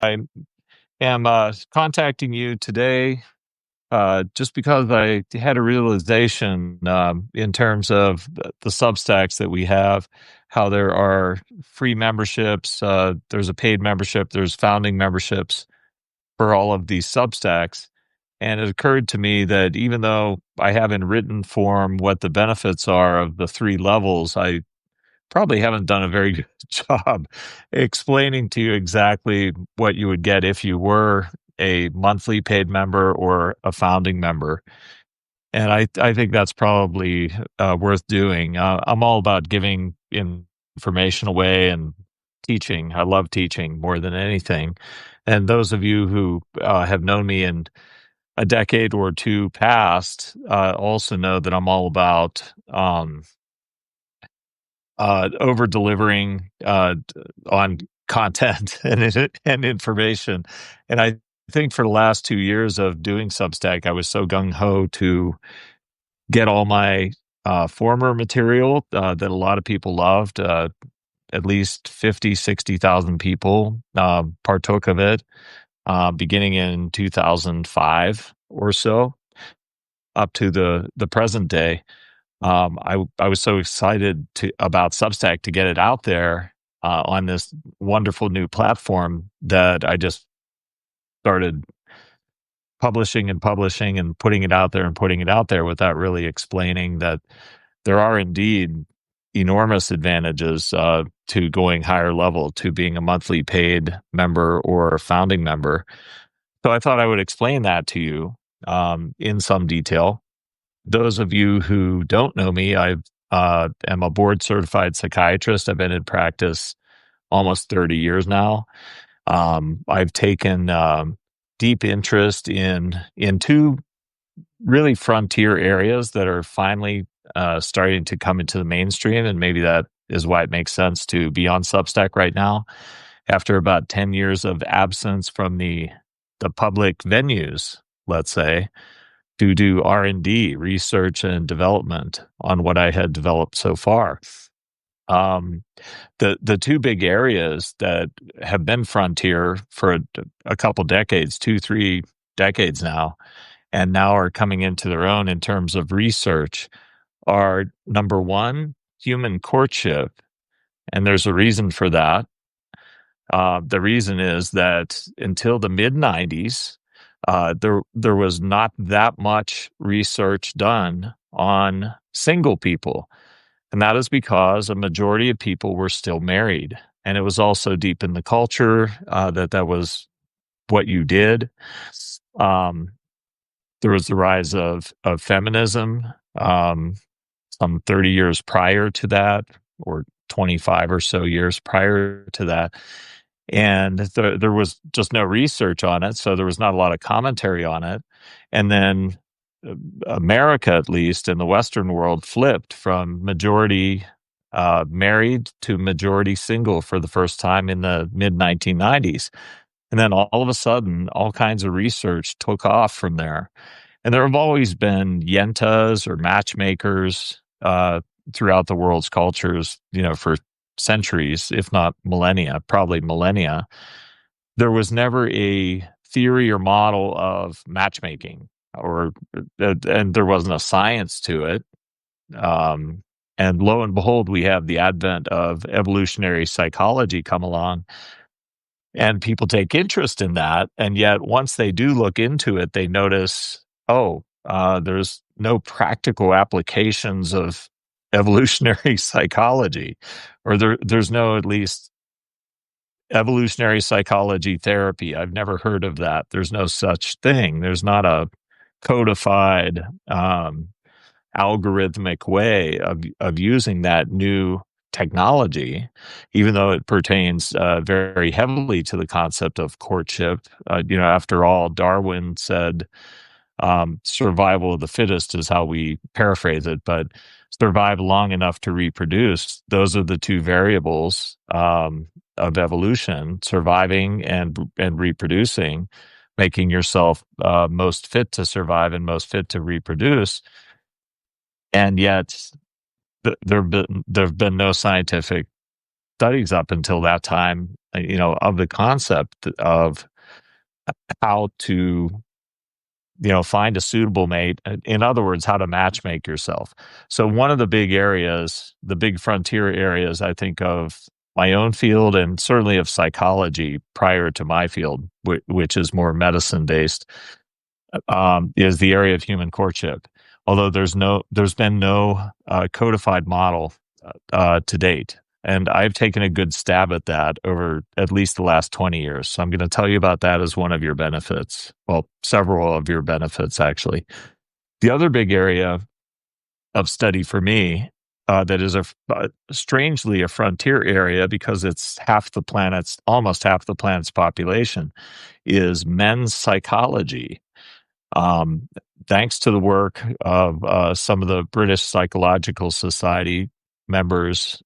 I am contacting you today just because I had a realization in terms of the Substacks that we have, how there are free memberships, there's a paid membership, there's founding memberships for all of these Substacks. And it occurred to me that even though I have in written form what the benefits are of the three levels, I probably haven't done a very good job explaining to you exactly what you would get if you were a monthly paid member or a founding member. And I think that's probably worth doing. I'm all about giving information away and teaching. I love teaching more than anything. And those of you who have known me in a decade or two past also know that I'm all about over delivering on content and information. And I think for the last 2 years of doing Substack, I was so gung ho to get all my former material that a lot of people loved. At least 50, 60,000 people partook of it beginning in 2005 or so up to the present day. I was so excited about Substack to get it out there on this wonderful new platform that I just started publishing and publishing and putting it out there and putting it out there without really explaining that there are indeed enormous advantages to going higher level, to being a monthly paid member or founding member. So I thought I would explain that to you in some detail. Those of you who don't know me, I am a board certified psychiatrist. I've been in practice almost 30 years now. I've taken deep interest in two really frontier areas that are finally starting to come into the mainstream, and maybe that is why it makes sense to be on Substack right now. After about 10 years of absence from the public venues, let's say, to do R&D, research and development on what I had developed so far. Um, the two big areas that have been frontier for a couple decades, 2, 3 decades now, and now are coming into their own in terms of research, are number one, human courtship. And there's a reason for that. The reason is that until the mid 90s, there was not that much research done on single people, and that is because a majority of people were still married, and it was also deep in the culture that was what you did. Um, there was the rise of feminism some 30 years prior to that, or 25 or so years prior to that. And there was just no research on it, so there was not a lot of commentary on it. And then America, at least in the Western world, flipped from majority married to majority single for the first time in the mid 1990s. And then all of a sudden, all kinds of research took off from there. And there have always been yentas or matchmakers throughout the world's cultures, for centuries, if not millennia, probably millennia. There was never a theory or model of matchmaking, and there wasn't a science to it. Um, and lo and behold, we have the advent of evolutionary psychology come along, and people take interest in that. And yet, once they do look into it, they notice, oh, there's no practical applications of evolutionary psychology, or there's no, at least, evolutionary psychology therapy. I've never heard of that. There's no such thing. There's not a codified, algorithmic way of using that new technology, even though it pertains very heavily to the concept of courtship. After all, Darwin said survival of the fittest is how we paraphrase it, but survive long enough to reproduce. Those are the two variables of evolution: surviving and reproducing, making yourself most fit to survive and most fit to reproduce. And yet, there have been no scientific studies up until that time, of the concept of how to, find a suitable mate. In other words, how to matchmake yourself. So one of the big areas, the big frontier areas, I think of my own field and certainly of psychology prior to my field, which is more medicine based, is the area of human courtship. Although there's been no codified model to date. And I've taken a good stab at that over at least the last 20 years. So I'm going to tell you about that as one of your benefits. Well, several of your benefits, actually. The other big area of study for me that is strangely a frontier area because it's almost half the planet's population, is men's psychology. Um, Thanks to the work of some of the British Psychological Society members,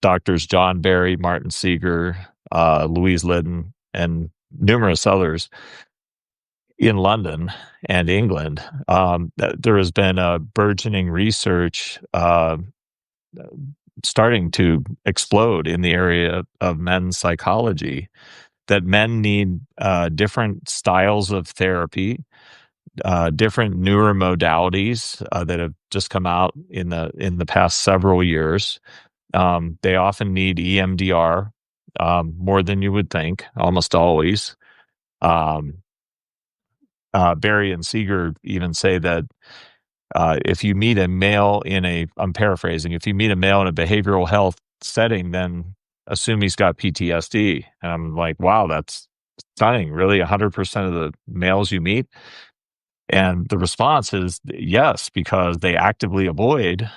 doctors John Barry, Martin Seeger, Louise Liddon, and numerous others in London and England, there has been a burgeoning research starting to explode in the area of men's psychology, that men need different styles of therapy, different newer modalities that have just come out in the past several years. They often need EMDR more than you would think, almost always. Um, Barry and Seeger even say that if you meet a male I'm paraphrasing, if you meet a male in a behavioral health setting, then assume he's got PTSD. And I'm like, wow, that's stunning. Really, 100% of the males you meet? And the response is yes, because they actively avoid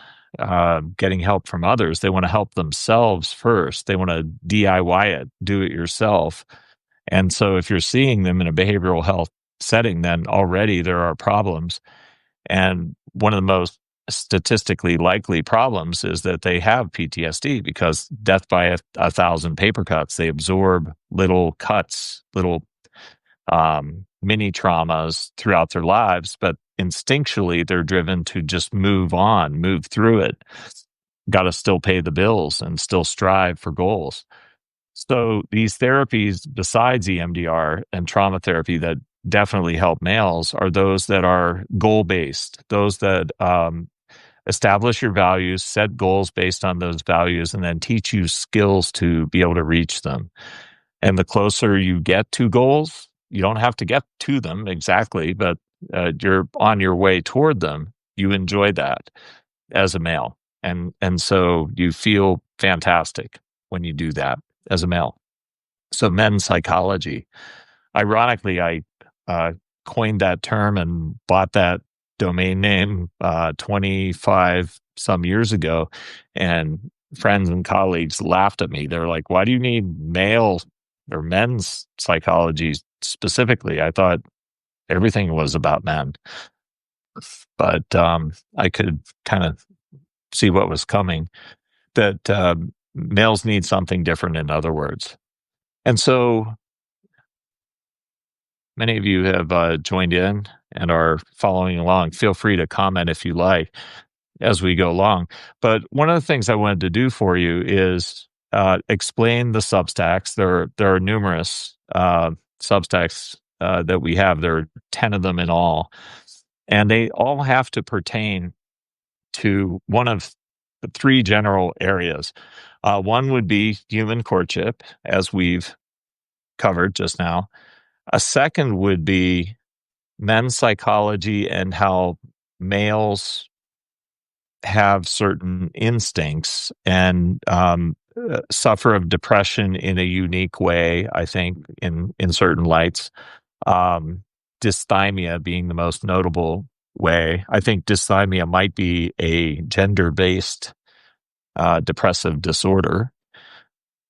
getting help from others. They want to help themselves first. They want to DIY it, do it yourself. And so if you're seeing them in a behavioral health setting, then already there are problems. And one of the most statistically likely problems is that they have PTSD, because death by a thousand paper cuts, they absorb little cuts, little mini traumas throughout their lives, but instinctually they're driven to just move on, move through it. Got to still pay the bills and still strive for goals. So these therapies, besides EMDR and trauma therapy, that definitely help males are those that are goal based, those that establish your values, set goals based on those values, and then teach you skills to be able to reach them. And the closer you get to goals, you don't have to get to them exactly, but you're on your way toward them. You enjoy that as a male. And so you feel fantastic when you do that as a male. So men's psychology. Ironically, I coined that term and bought that domain name 25 some years ago, and friends and colleagues laughed at me. They're like, why do you need male or men's psychology specifically? I thought everything was about men. But I could kind of see what was coming, that males need something different, in other words. And so many of you have joined in and are following along. Feel free to comment if you like as we go along. But one of the things I wanted to do for you is explain the Substacks. There are numerous Substacks that we have. There are 10 of them in all. And they all have to pertain to one of the three general areas. One would be human courtship, as we've covered just now. A second would be men's psychology and how males have certain instincts and suffer of depression in a unique way, I think, in certain lights. Dysthymia being the most notable way. I think dysthymia might be a gender-based depressive disorder,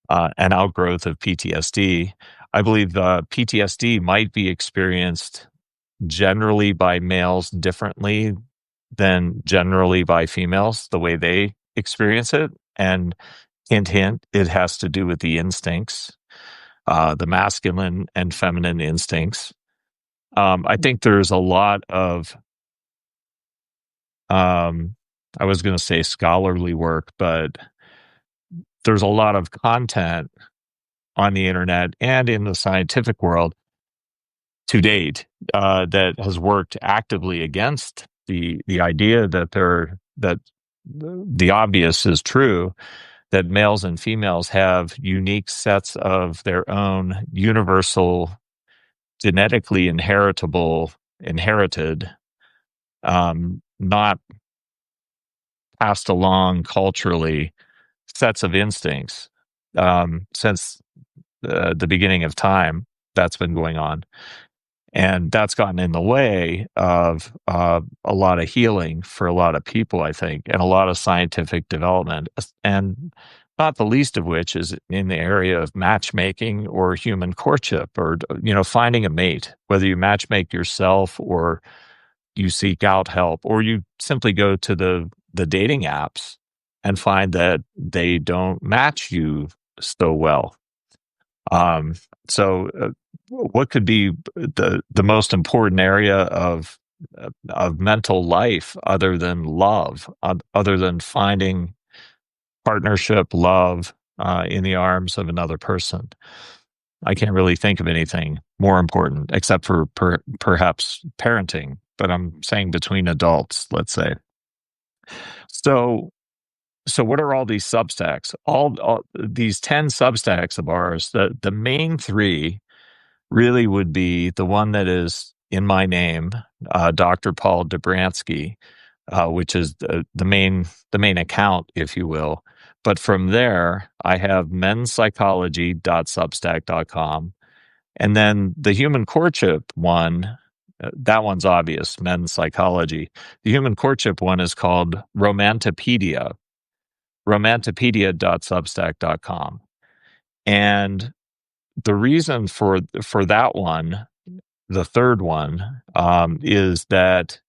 an outgrowth of PTSD. I believe PTSD might be experienced generally by males differently than generally by females, the way they experience it. And hint, hint, it has to do with the instincts, the masculine and feminine instincts. I think there's a lot of, I was going to say scholarly work, but there's a lot of content on the internet and in the scientific world to date that has worked actively against the idea that the obvious is true, that males and females have unique sets of their own universal, genetically inherited, not passed along culturally, sets of instincts since the beginning of time. That's been going on. And that's gotten in the way of a lot of healing for a lot of people, I think, and a lot of scientific development. And not the least of which is in the area of matchmaking or human courtship, or finding a mate, whether you matchmake yourself or you seek out help, or you simply go to the dating apps and find that they don't match you so well. Um, so, what could be the most important area of mental life other than love, other than finding partnership, love in the arms of another person? I can't really think of anything more important, except for perhaps parenting. But I'm saying between adults, let's say. So, so what are all these Substacks? All these 10 Substacks of ours. The main three really would be the one that is in my name, Dr. Paul Dobransky, which is the main account, if you will. But from there, I have menspsychology.substack.com. And then the human courtship one, that one's obvious, men's psychology. The human courtship one is called Romantopedia, romantopedia.substack.com. And the reason for that one, the third one, is that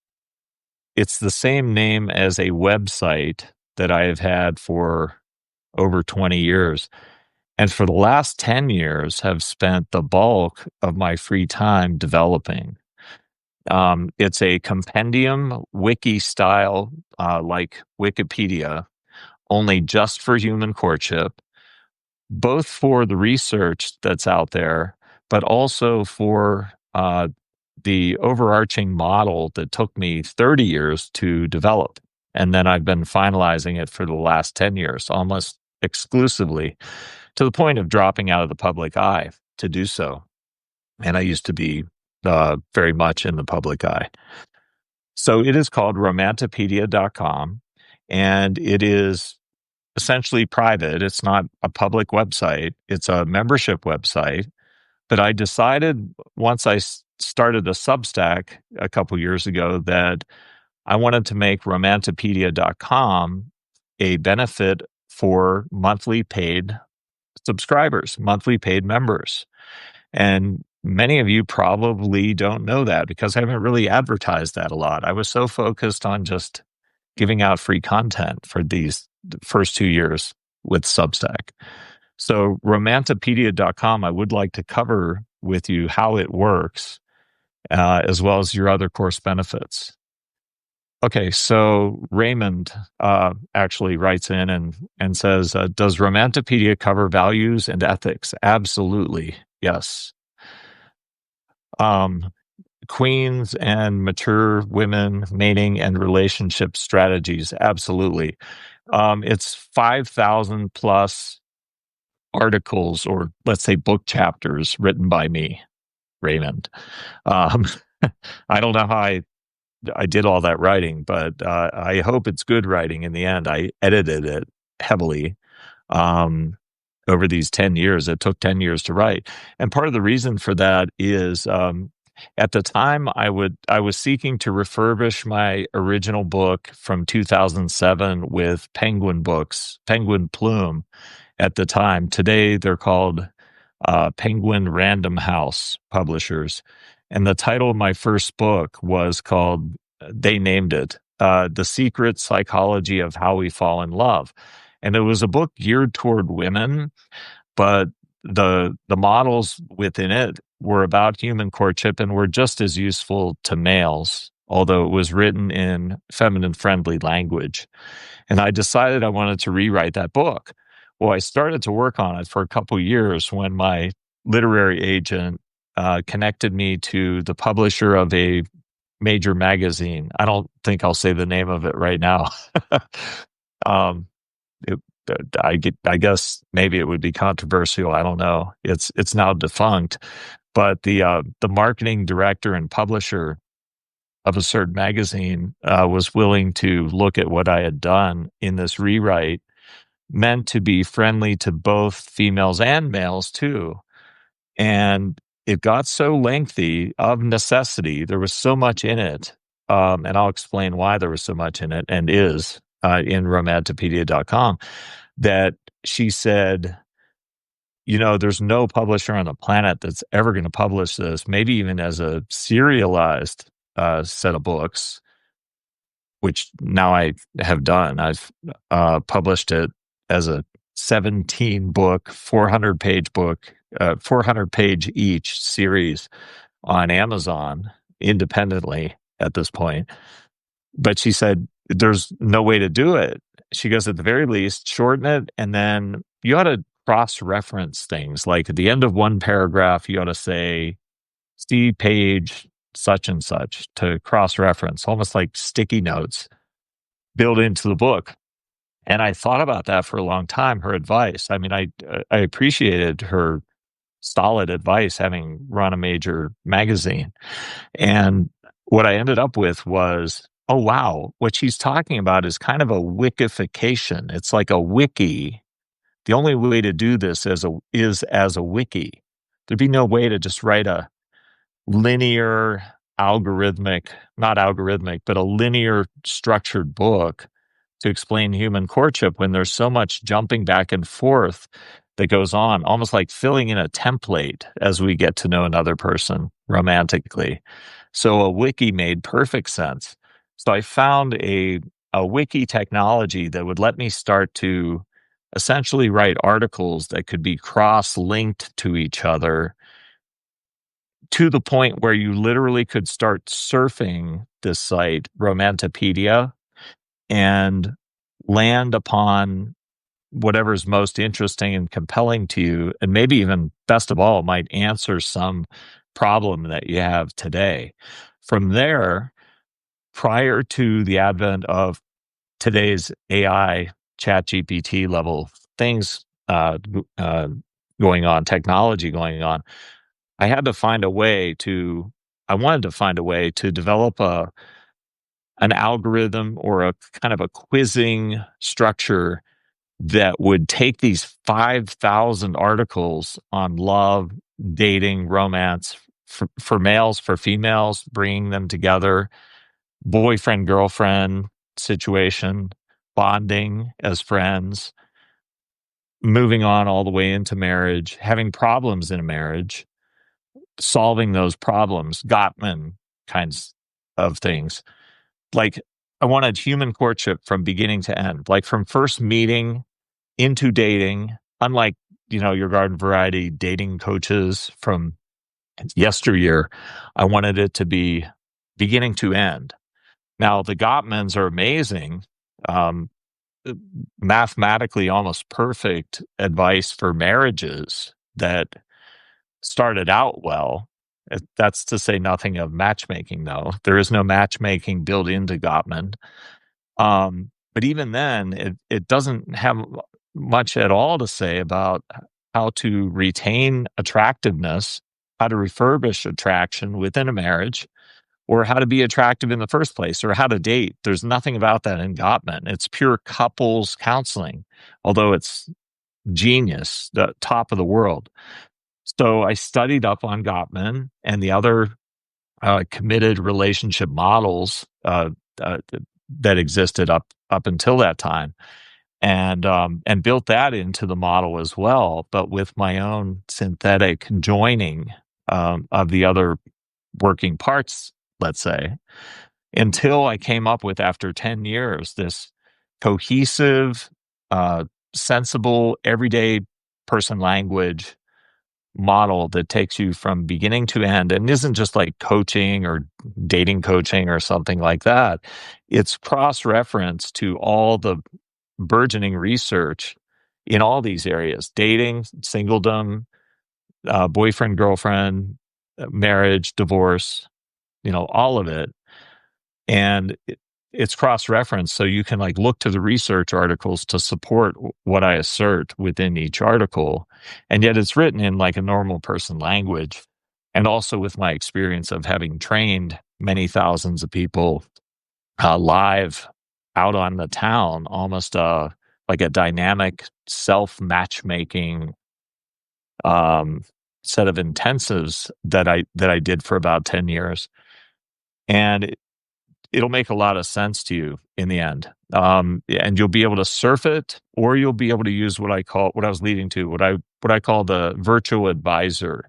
it's the same name as a website that I have had for over 20 years. And for the last 10 years have spent the bulk of my free time developing. It's a compendium wiki style, like Wikipedia, only just for human courtship, both for the research that's out there, but also for the overarching model that took me 30 years to develop. And then I've been finalizing it for the last 10 years, almost exclusively, to the point of dropping out of the public eye to do so. And I used to be very much in the public eye. So it is called romantopedia.com, and it is essentially private. It's not a public website. It's a membership website. But I decided once I started a Substack a couple years ago that I wanted to make romantopedia.com a benefit for monthly paid subscribers, monthly paid members. And many of you probably don't know that because I haven't really advertised that a lot. I was so focused on just giving out free content for these first 2 years with Substack. So romantopedia.com, I would like to cover with you how it works, as well as your other course benefits. Okay, so Raymond actually writes in and says, does Romantopedia cover values and ethics? Absolutely, yes. Queens and mature women, mating and relationship strategies, absolutely. It's 5,000 plus articles, or let's say book chapters, written by me, Raymond. I don't know how I did all that writing, but I hope it's good writing in the end. I edited it heavily over these 10 years. It took 10 years to write. And part of the reason for that is at the time I was seeking to refurbish my original book from 2007 with Penguin Plume at the time. Today they're called Penguin Random House Publishers. And the title of my first book was called, they named it, The Secret Psychology of How We Fall in Love. And it was a book geared toward women, but the models within it were about human courtship and were just as useful to males, although it was written in feminine-friendly language. And I decided I wanted to rewrite that book. Well, I started to work on it for a couple years when my literary agent connected me to the publisher of a major magazine. I don't think I'll say the name of it right now. um, it, I guess maybe it would be controversial. I don't know. It's now defunct, but the marketing director and publisher of a certain magazine was willing to look at what I had done in this rewrite, meant to be friendly to both females and males too. And it got so lengthy of necessity. There was so much in it. And I'll explain why there was so much in it and is in romantopedia.com, that she said, there's no publisher on the planet that's ever going to publish this, maybe even as a serialized set of books, which now I have done. I've published it as a 17 book, 400 page each series on Amazon independently at this point. But she said, there's no way to do it. She goes, at the very least, shorten it. And then you ought to cross reference things. Like at the end of one paragraph, you ought to say, see page such and such, to cross reference, almost like sticky notes built into the book. And I thought about that for a long time, her advice. I mean, I appreciated her solid advice, having run a major magazine. And what I ended up with was, oh, wow, what she's talking about is kind of a wikification. It's like a wiki. The only way to do this is as a wiki. There'd be no way to just write a linear not algorithmic, but a linear structured book to explain human courtship when there's so much jumping back and forth that goes on, almost like filling in a template as we get to know another person romantically. So a wiki made perfect sense. So I found a wiki technology that would let me start to essentially write articles that could be cross-linked to each other, to the point where you literally could start surfing this site, Romantopedia, and land upon whatever's most interesting and compelling to you, and maybe even best of all, might answer some problem that you have today. From there, prior to the advent of today's AI, chat GPT level things going on, technology going on, I had to find a way to, I wanted to find a way to develop an algorithm or a kind of a quizzing structure that would take these 5,000 articles on love, dating, romance, for males, for females, bringing them together, boyfriend, girlfriend situation, bonding as friends, moving on all the way into marriage, having problems in a marriage, solving those problems, Gottman kinds of things. Like, I wanted human courtship from beginning to end, like from first meeting into dating, unlike, your garden variety dating coaches from yesteryear. I wanted it to be beginning to end. Now, the Gottmans are amazing, um, mathematically almost perfect advice for marriages that started out well. That's to say nothing of matchmaking, though. There is no matchmaking built into Gottman. But even then, it doesn't have much at all to say about how to retain attractiveness, how to refurbish attraction within a marriage, or how to be attractive in the first place, or how to date. There's nothing about that in Gottman. It's pure couples counseling, although it's genius, the top of the world. So I studied up on Gottman and the other committed relationship models uh, that existed up until that time, and built that into the model as well, but with my own synthetic joining of the other working parts, let's say, until I came up with, after 10 years, this cohesive, sensible, everyday person language model that takes you from beginning to end, and isn't just like coaching or dating coaching or something like that. It's cross-reference to all the burgeoning research in all these areas: dating, singledom, boyfriend, girlfriend, marriage, divorce, all of it. And it's cross-referenced, so you can like look to the research articles to support what I assert within each article. And yet it's written in like a normal person language. And also with my experience of having trained many thousands of people live out on the town, almost like a dynamic self matchmaking um, set of intensives that I did for about 10 years. And it'll make a lot of sense to you in the end. And you'll be able to surf it, or you'll be able to use what I was leading to, what I call the virtual advisor.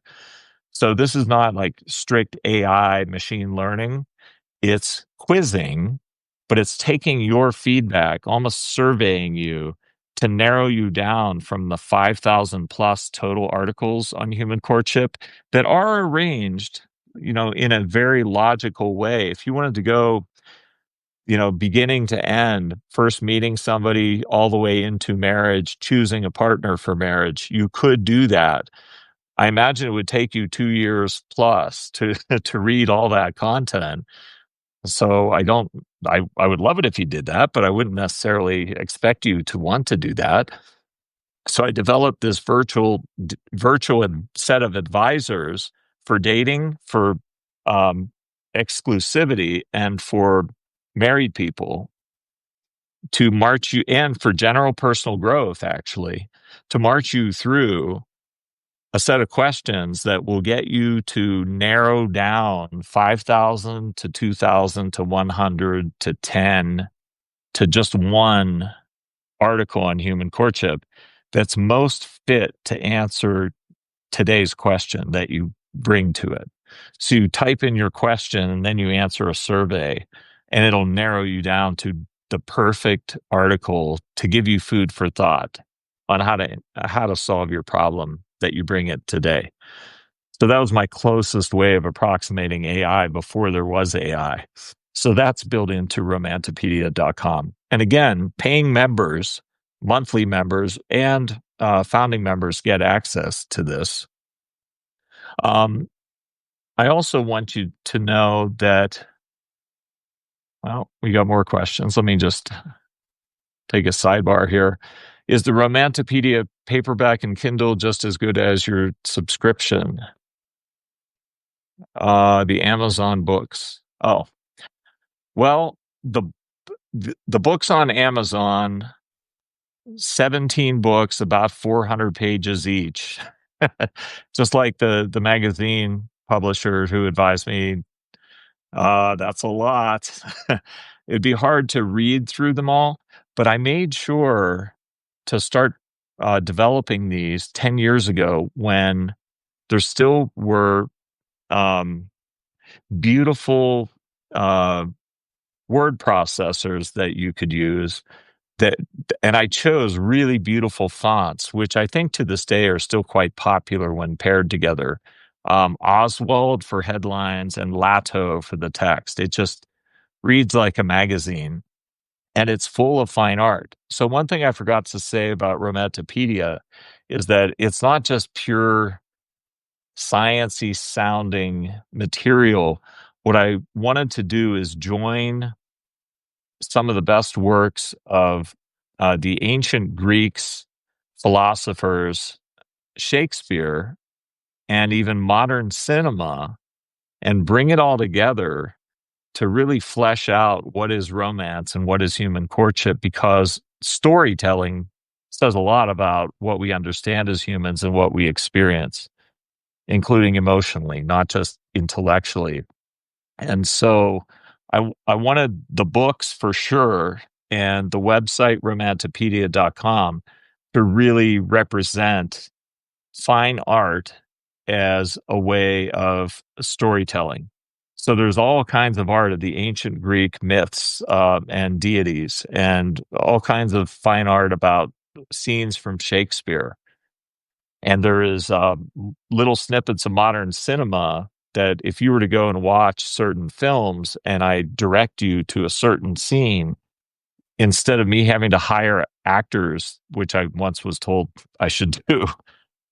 So this is not like strict AI machine learning. It's quizzing, but it's taking your feedback, almost surveying you to narrow you down from the 5,000 plus total articles on human courtship that are arranged, in a very logical way. If you wanted to go, beginning to end, first meeting somebody all the way into marriage, choosing a partner for marriage, you could do that. I imagine it would take you 2 years plus to to read all that content. So I would love it if you did that, but I wouldn't necessarily expect you to want to do that. So I developed this virtual set of advisors for dating, for um, exclusivity, and for married people, to march you, and for general personal growth, actually, to march you through a set of questions that will get you to narrow down 5,000 to 2,000 to 100 to 10 to just one article on human courtship that's most fit to answer today's question that you bring to it. So you type in your question and then you answer a survey, and it'll narrow you down to the perfect article to give you food for thought on how to solve your problem that you bring it today. So that was my closest way of approximating AI before there was AI. So that's built into romantopedia.com. And again, paying members, monthly members, and founding members get access to this. I also want you to know that, well, we got more questions. Let me just take a sidebar here. Is the Romantopedia paperback and Kindle just as good as your subscription? The Amazon books. Oh, well, the books on Amazon, 17 books, about 400 pages each. Just like the magazine publisher who advised me, that's a lot. It'd be hard to read through them all, but I made sure to start developing these 10 years ago when there still were um, beautiful uh, word processors that you could use. That, and I chose really beautiful fonts, which I think to this day are still quite popular when paired together. Oswald for headlines and Lato for the text. It just reads like a magazine, and it's full of fine art. So one thing I forgot to say about Romantopedia is that it's not just pure science-y sounding material. What I wanted to do is join some of the best works of the ancient Greeks, philosophers, Shakespeare, and even modern cinema, and bring it all together to really flesh out what is romance and what is human courtship, because storytelling says a lot about what we understand as humans and what we experience, including emotionally, not just intellectually. And so I wanted the books for sure, and the website romantopedia.com to really represent fine art as a way of storytelling. So there's all kinds of art of the ancient Greek myths and deities, and all kinds of fine art about scenes from Shakespeare. And there is little snippets of modern cinema that if you were to go and watch certain films and I direct you to a certain scene, instead of me having to hire actors, which I once was told I should do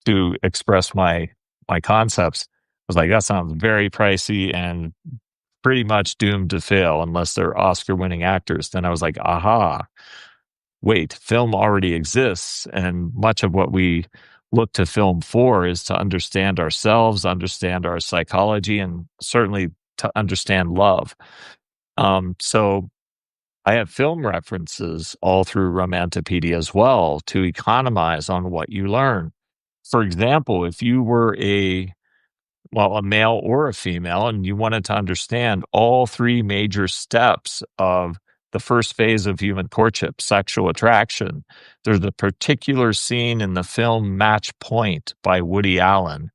to express my concepts, I was like, that sounds very pricey and pretty much doomed to fail unless they're Oscar winning actors. Then I was like, aha, wait, film already exists. And much of what we look to film for is to understand ourselves, understand our psychology, and certainly to understand love. So I have film references all through Romantopedia as well to economize on what you learn. For example, if you were a male or a female, and you wanted to understand all three major steps of the first phase of human courtship, sexual attraction, there's a particular scene in the film Match Point by Woody Allen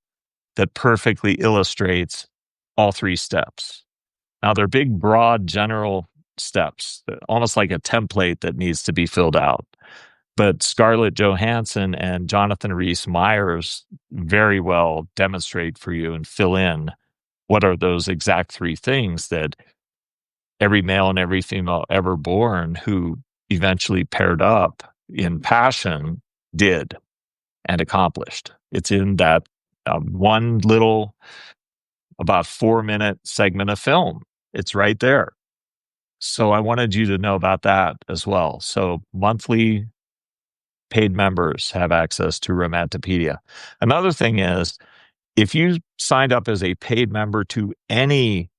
that perfectly illustrates all three steps. Now, they're big, broad, general steps, almost like a template that needs to be filled out. But Scarlett Johansson and Jonathan Rhys Meyers very well demonstrate for you and fill in what are those exact three things that every male and every female ever born who eventually paired up in passion did and accomplished. It's in that one little, about 4 minute segment of film. It's right there. So I wanted you to know about that as well. So monthly paid members have access to Romantopedia. Another thing is, if you signed up as a paid member to any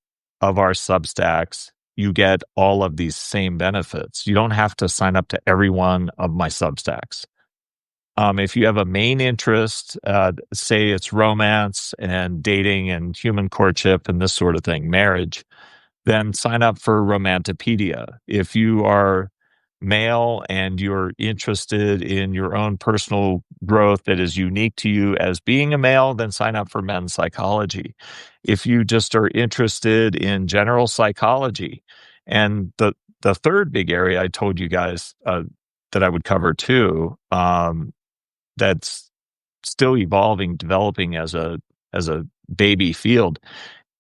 of our Substacks, you get all of these same benefits. You don't have to sign up to every one of my Substacks. If you have a main interest, say it's romance and dating and human courtship and this sort of thing, marriage, then sign up for Romantopedia. If you are male and you're interested in your own personal growth that is unique to you as being a male, then sign up for men's psychology. If you just are interested in general psychology, and the third big area I told you guys that I would cover too, that's still evolving, developing as a baby field,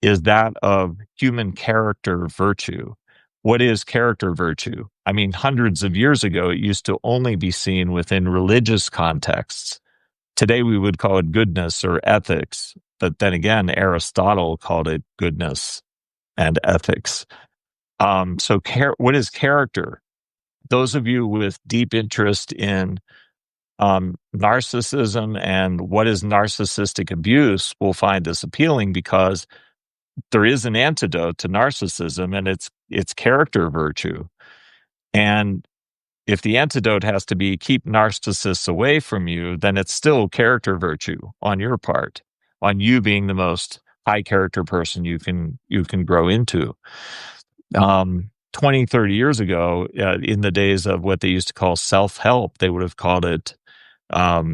is that of human character virtue. What is character virtue? I mean, hundreds of years ago, it used to only be seen within religious contexts. Today, we would call it goodness or ethics. But then again, Aristotle called it goodness and ethics. What is character? Those of you with deep interest in narcissism and what is narcissistic abuse will find this appealing because there is an antidote to narcissism, and it's character virtue. And if the antidote has to be keep narcissists away from you, then it's still character virtue on your part, on you being the most high character person you can grow into. 20, 30 years ago, in the days of what they used to call self-help, they would have called it they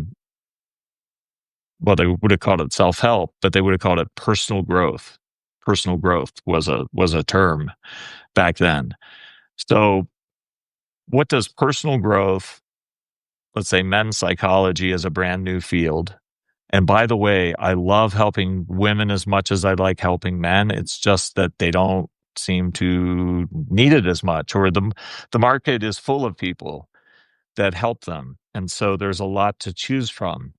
would have called it self-help, but they would have called it personal growth. Personal growth was a term back then. So what does personal growth, let's say men's psychology is a brand new field. And by the way, I love helping women as much as I like helping men. It's just that they don't seem to need it as much, or the market is full of people that help them. And so there's a lot to choose from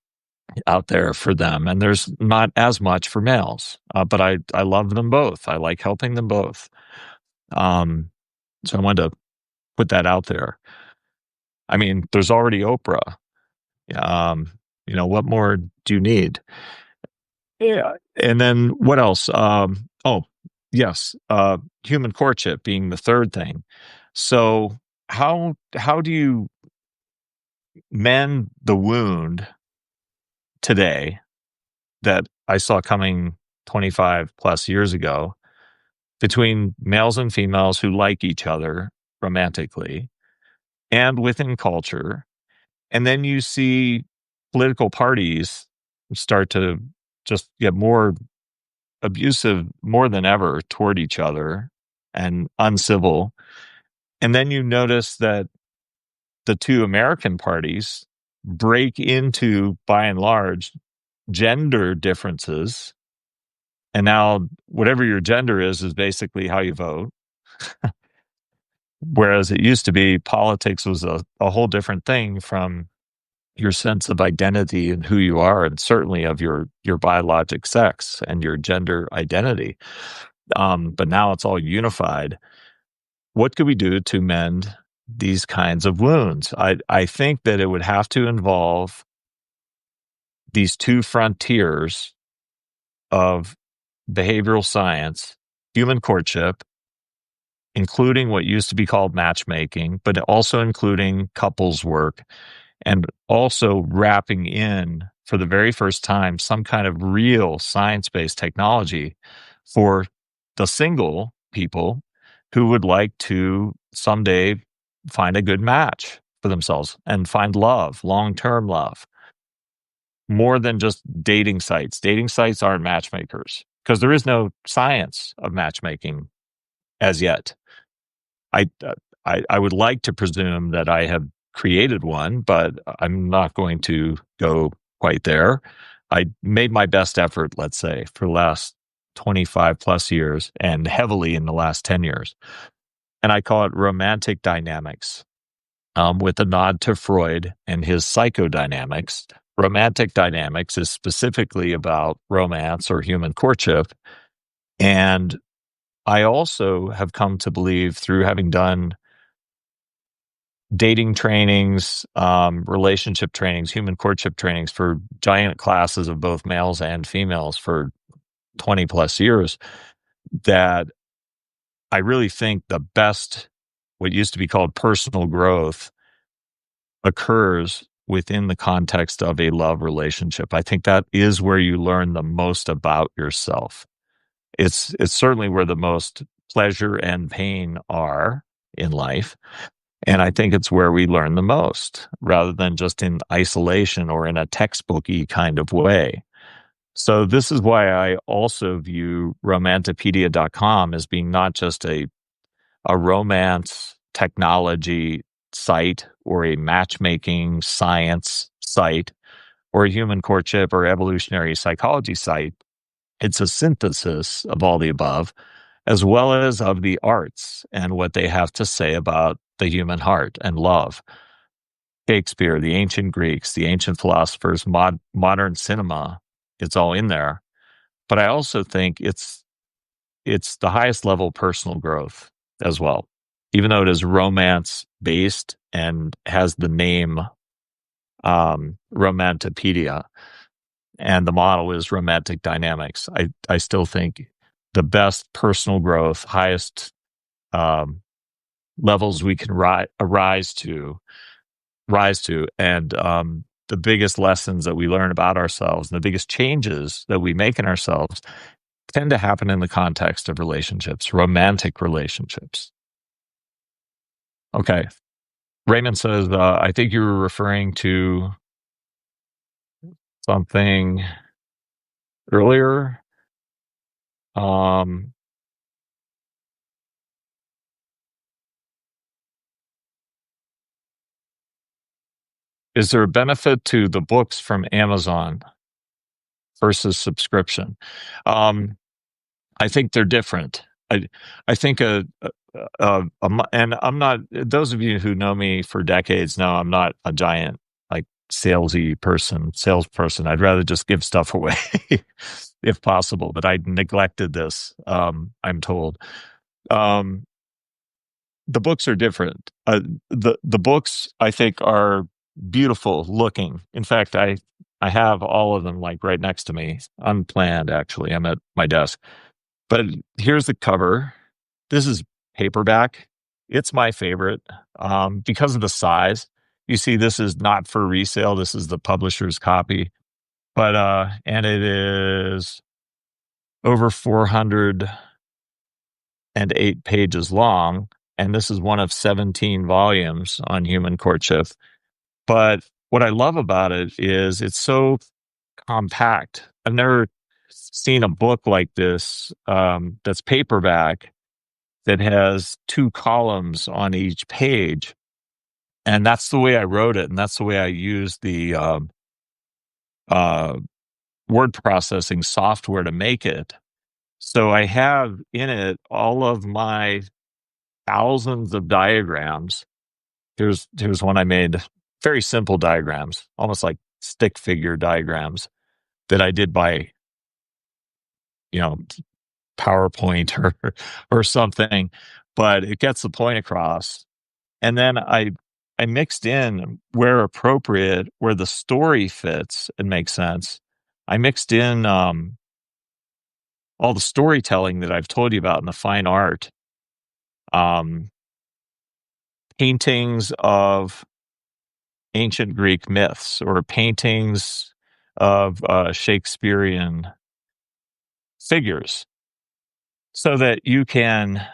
out there for them. And there's not as much for males, but I love them both. I like helping them both. So I wanted to put that out there. I mean, there's already Oprah. What more do you need? Yeah. And then what else? Oh, yes. Human courtship being the third thing. So how do you mend the wound today that I saw coming 25 plus years ago between males and females who like each other romantically and within culture? And then you see political parties start to just get more abusive more than ever toward each other and uncivil. And then you notice that the two American parties break into, by and large, gender differences. And now whatever your gender is basically how you vote. Whereas it used to be politics was a whole different thing from your sense of identity and who you are, and certainly of your biologic sex and your gender identity. But now it's all unified. What could we do to mend these kinds of wounds? I think that it would have to involve these two frontiers of behavioral science, human courtship, including what used to be called matchmaking, but also including couples work, and also wrapping in, for the very first time, some kind of real science-based technology for the single people who would like to someday find a good match for themselves and find love, long-term love, more than just dating sites. Dating sites aren't matchmakers because there is no science of matchmaking as yet. I, uh, I would like to presume that I have created one, but I'm not going to go quite there. I made my best effort, let's say, for the last 25 plus years and heavily in the last 10 years. And I call it romantic dynamics, with a nod to Freud and his psychodynamics. Romantic dynamics is specifically about romance or human courtship. And I also have come to believe, through having done dating trainings, relationship trainings, human courtship trainings for giant classes of both males and females for 20 plus years, that I really think the best, what used to be called personal growth, occurs within the context of a love relationship. I think that is where you learn the most about yourself. It's certainly where the most pleasure and pain are in life. And I think it's where we learn the most, rather than just in isolation or in a textbooky kind of way. So this is why I also view romantipedia.com as being not just a romance technology site or a matchmaking science site or a human courtship or evolutionary psychology site. It's a synthesis of all the above, as well as of the arts and what they have to say about the human heart and love. Shakespeare, the ancient Greeks, the ancient philosophers, modern cinema, it's all in there. But I also think it's the highest level personal growth as well. Even though it is romance based and has the name Romantipedia, and the model is romantic dynamics, I still think the best personal growth, highest um, levels we can rise to, and the biggest lessons that we learn about ourselves and the biggest changes that we make in ourselves tend to happen in the context of relationships, romantic relationships. Okay. Raymond says, I think you were referring to something earlier. Um, is there a benefit to the books from Amazon versus subscription? Um, I think they're different. I think and I'm not. Those of you who know me for decades know I'm not a giant like salesperson. I'd rather just give stuff away if possible. But I neglected this. I'm told. Um, the books are different. The books I think are beautiful looking. In fact, I have all of them like right next to me, unplanned. Actually, I'm at my desk. But here's the cover. This is paperback. It's my favorite because of the size. You see, this is not for resale. This is the publisher's copy. But and it is over 408 pages long, and this is one of 17 volumes on human courtship. But what I love about it is it's so compact. I've never seen a book like this that's paperback that has two columns on each page. And that's the way I wrote it. And that's the way I used the uh, word processing software to make it. So I have in it all of my thousands of diagrams. Here's one I made, very simple diagrams, almost like stick figure diagrams that I did by, you know, PowerPoint or something, but it gets the point across. And then I mixed in, where appropriate, where the story fits and makes sense. I mixed in all the storytelling that I've told you about in the fine art, um, paintings of ancient Greek myths or paintings of Shakespearean figures, so that you can,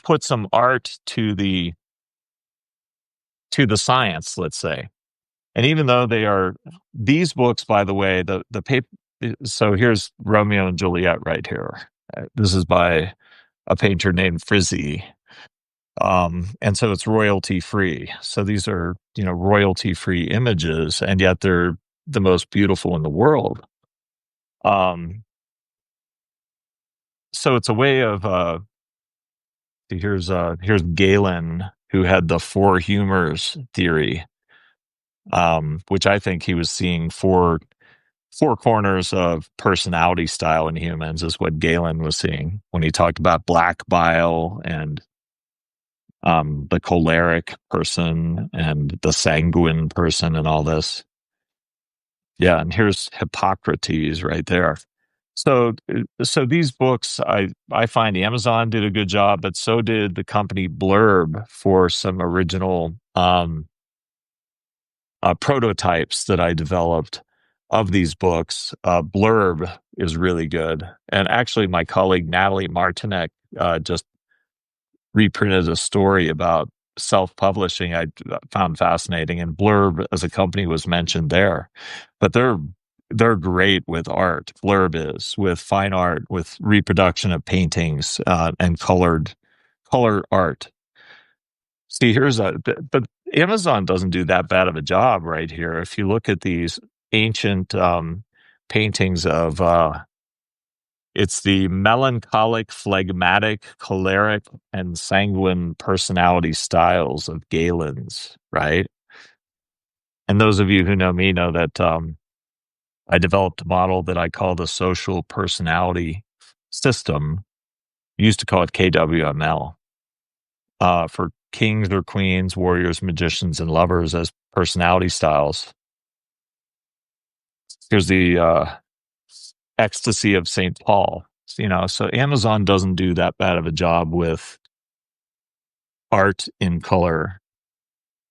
put some art to the science, let's say. And even though these books, by the way, the paper. So here's Romeo and Juliet right here. This is by a painter named Frizzi. And so it's royalty free. So these are, royalty free images, and yet they're the most beautiful in the world. So it's a way of, here's Galen, who had the four humors theory, which I think he was seeing four corners of personality style in humans is what Galen was seeing when he talked about black bile and the choleric person and the sanguine person and all this. Yeah, and here's Hippocrates right there. So these books, I find Amazon did a good job, but so did the company Blurb for some original prototypes that I developed of these books. Blurb is really good, and actually, my colleague Natalie Martinek just reprinted a story about self-publishing I found fascinating, and Blurb as a company was mentioned there. But they're great with art. Blurb is with fine art, with reproduction of paintings and color art. See, but Amazon doesn't do that bad of a job right here. If you look at these ancient paintings of, it's the melancholic, phlegmatic, choleric, and sanguine personality styles of Galen's, right? And those of you who know me know that I developed a model that I call the social personality system. We used to call it KWML, for kings or queens, warriors, magicians, and lovers as personality styles. Here's the ecstasy of St. Paul. So Amazon doesn't do that bad of a job with art in color.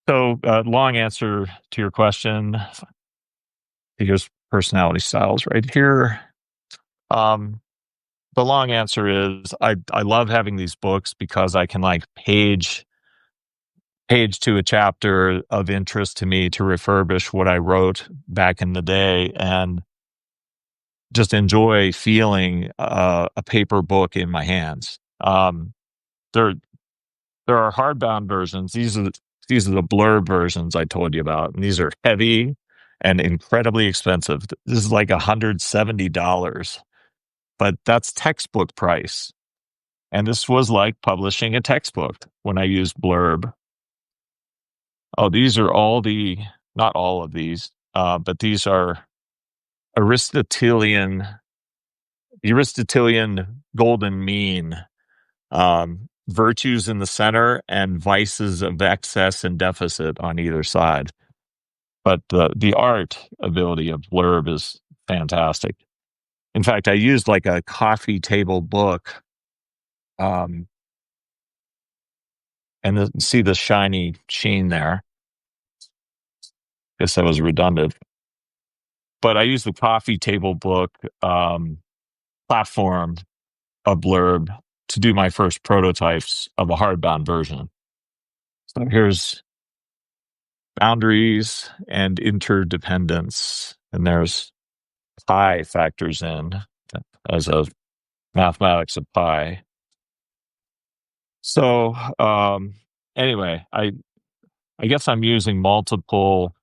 So, long answer to your question. Here's personality styles right here. The long answer is I love having these books because I can like page to a chapter of interest to me to refurbish what I wrote back in the day and just enjoy feeling a paper book in my hands. There there are hardbound versions. These are the blurb versions I told you about, and these are heavy and incredibly expensive. This is like $170, but that's textbook price. And this was like publishing a textbook when I used Blurb. Oh, these are not all of these, but these are Aristotelian golden mean, virtues in the center and vices of excess and deficit on either side. But the art ability of Blurb is fantastic. In fact, I used like a coffee table book, um, and see the shiny sheen there. Guess that was redundant. But I used the coffee table book platform of Blurb to do my first prototypes of a hardbound version. So here's boundaries and interdependence, and there's pi factors in as a mathematics of pi. So anyway, I guess I'm using multiple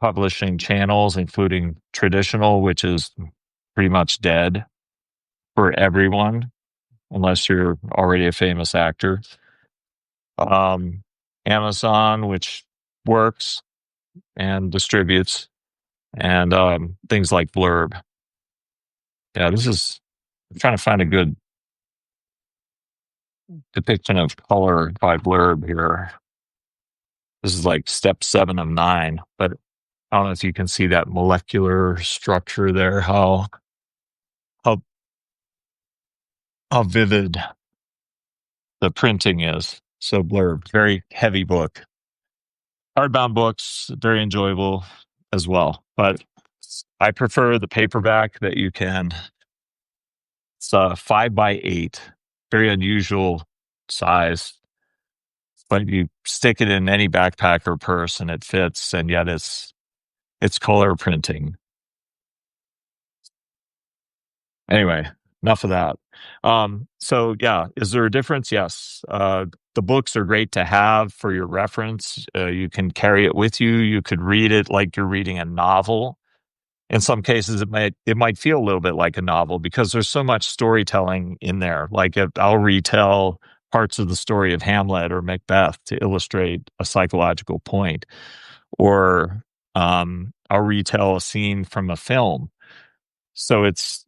publishing channels, including traditional, which is pretty much dead for everyone. unless you're already a famous actor. Um, Amazon, which works and distributes, and things like Blurb. Yeah, I'm trying to find a good depiction of color by Blurb here. This is like step 7 of 9, but I don't know if you can see that molecular structure there, how how vivid the printing is. So Blurb, very heavy book. Hardbound books, very enjoyable as well. But I prefer the paperback that you can. It's 5 by 8, very unusual size, but you stick it in any backpack or purse and it fits, and yet it's color printing. Anyway, enough of that. So yeah, is there a difference? Yes. The books are great to have for your reference. You can carry it with you. You could read it like you're reading a novel. In some cases, it might feel a little bit like a novel because there's so much storytelling in there. Like if I'll retell parts of the story of Hamlet or Macbeth to illustrate a psychological point, or I'll retell a scene from a film. So it's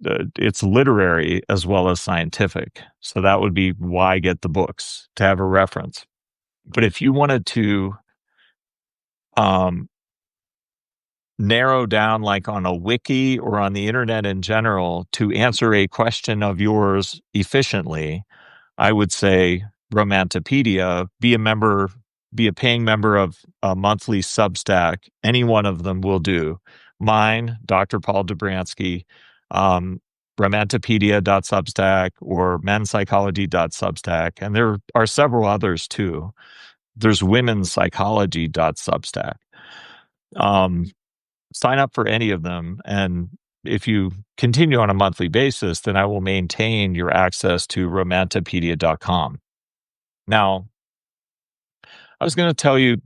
literary as well as scientific. So that would be why get the books, to have a reference. But if you wanted to um, narrow down, like on a wiki or on the internet in general, to answer a question of yours efficiently, I would say Romantopedia. Be a paying member of a monthly Substack. Any one of them will do. Mine, Dr. Paul Dobransky, um, romantopedia.substack or menpsychology.substack. And there are several others too. There's womenspsychology.substack. Um, Sign up for any of them. And if you continue on a monthly basis, then I will maintain your access to romantopedia.com. Now, I was going to tell you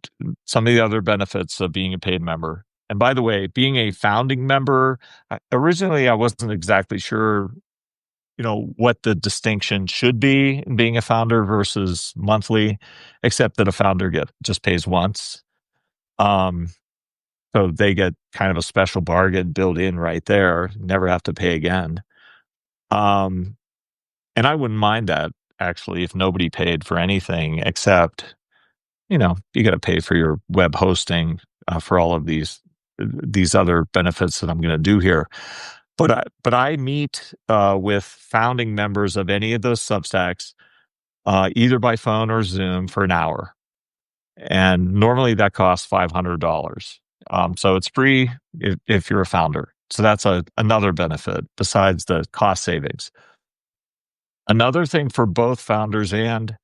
some of the other benefits of being a paid member. And by the way, being a founding member, originally I wasn't exactly sure, what the distinction should be in being a founder versus monthly, except that a founder just pays once. Um, so they get kind of a special bargain built in right there, never have to pay again. Um, and I wouldn't mind that, actually, if nobody paid for anything except, you got to pay for your web hosting, for all of these other benefits that I'm going to do here. But I meet with founding members of any of those Substacks, either by phone or Zoom, for an hour, and normally that costs $500. So it's free if you're a founder. So that's another benefit besides the cost savings. Another thing for both founders and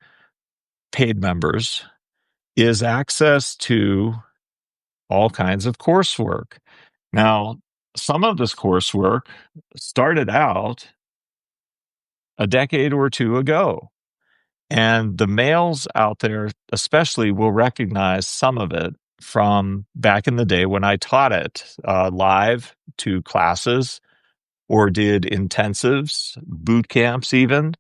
paid members is access to all kinds of coursework. Now, some of this coursework started out a decade or two ago, and the males out there especially will recognize some of it from back in the day when I taught it live to classes, or did intensives, boot camps even,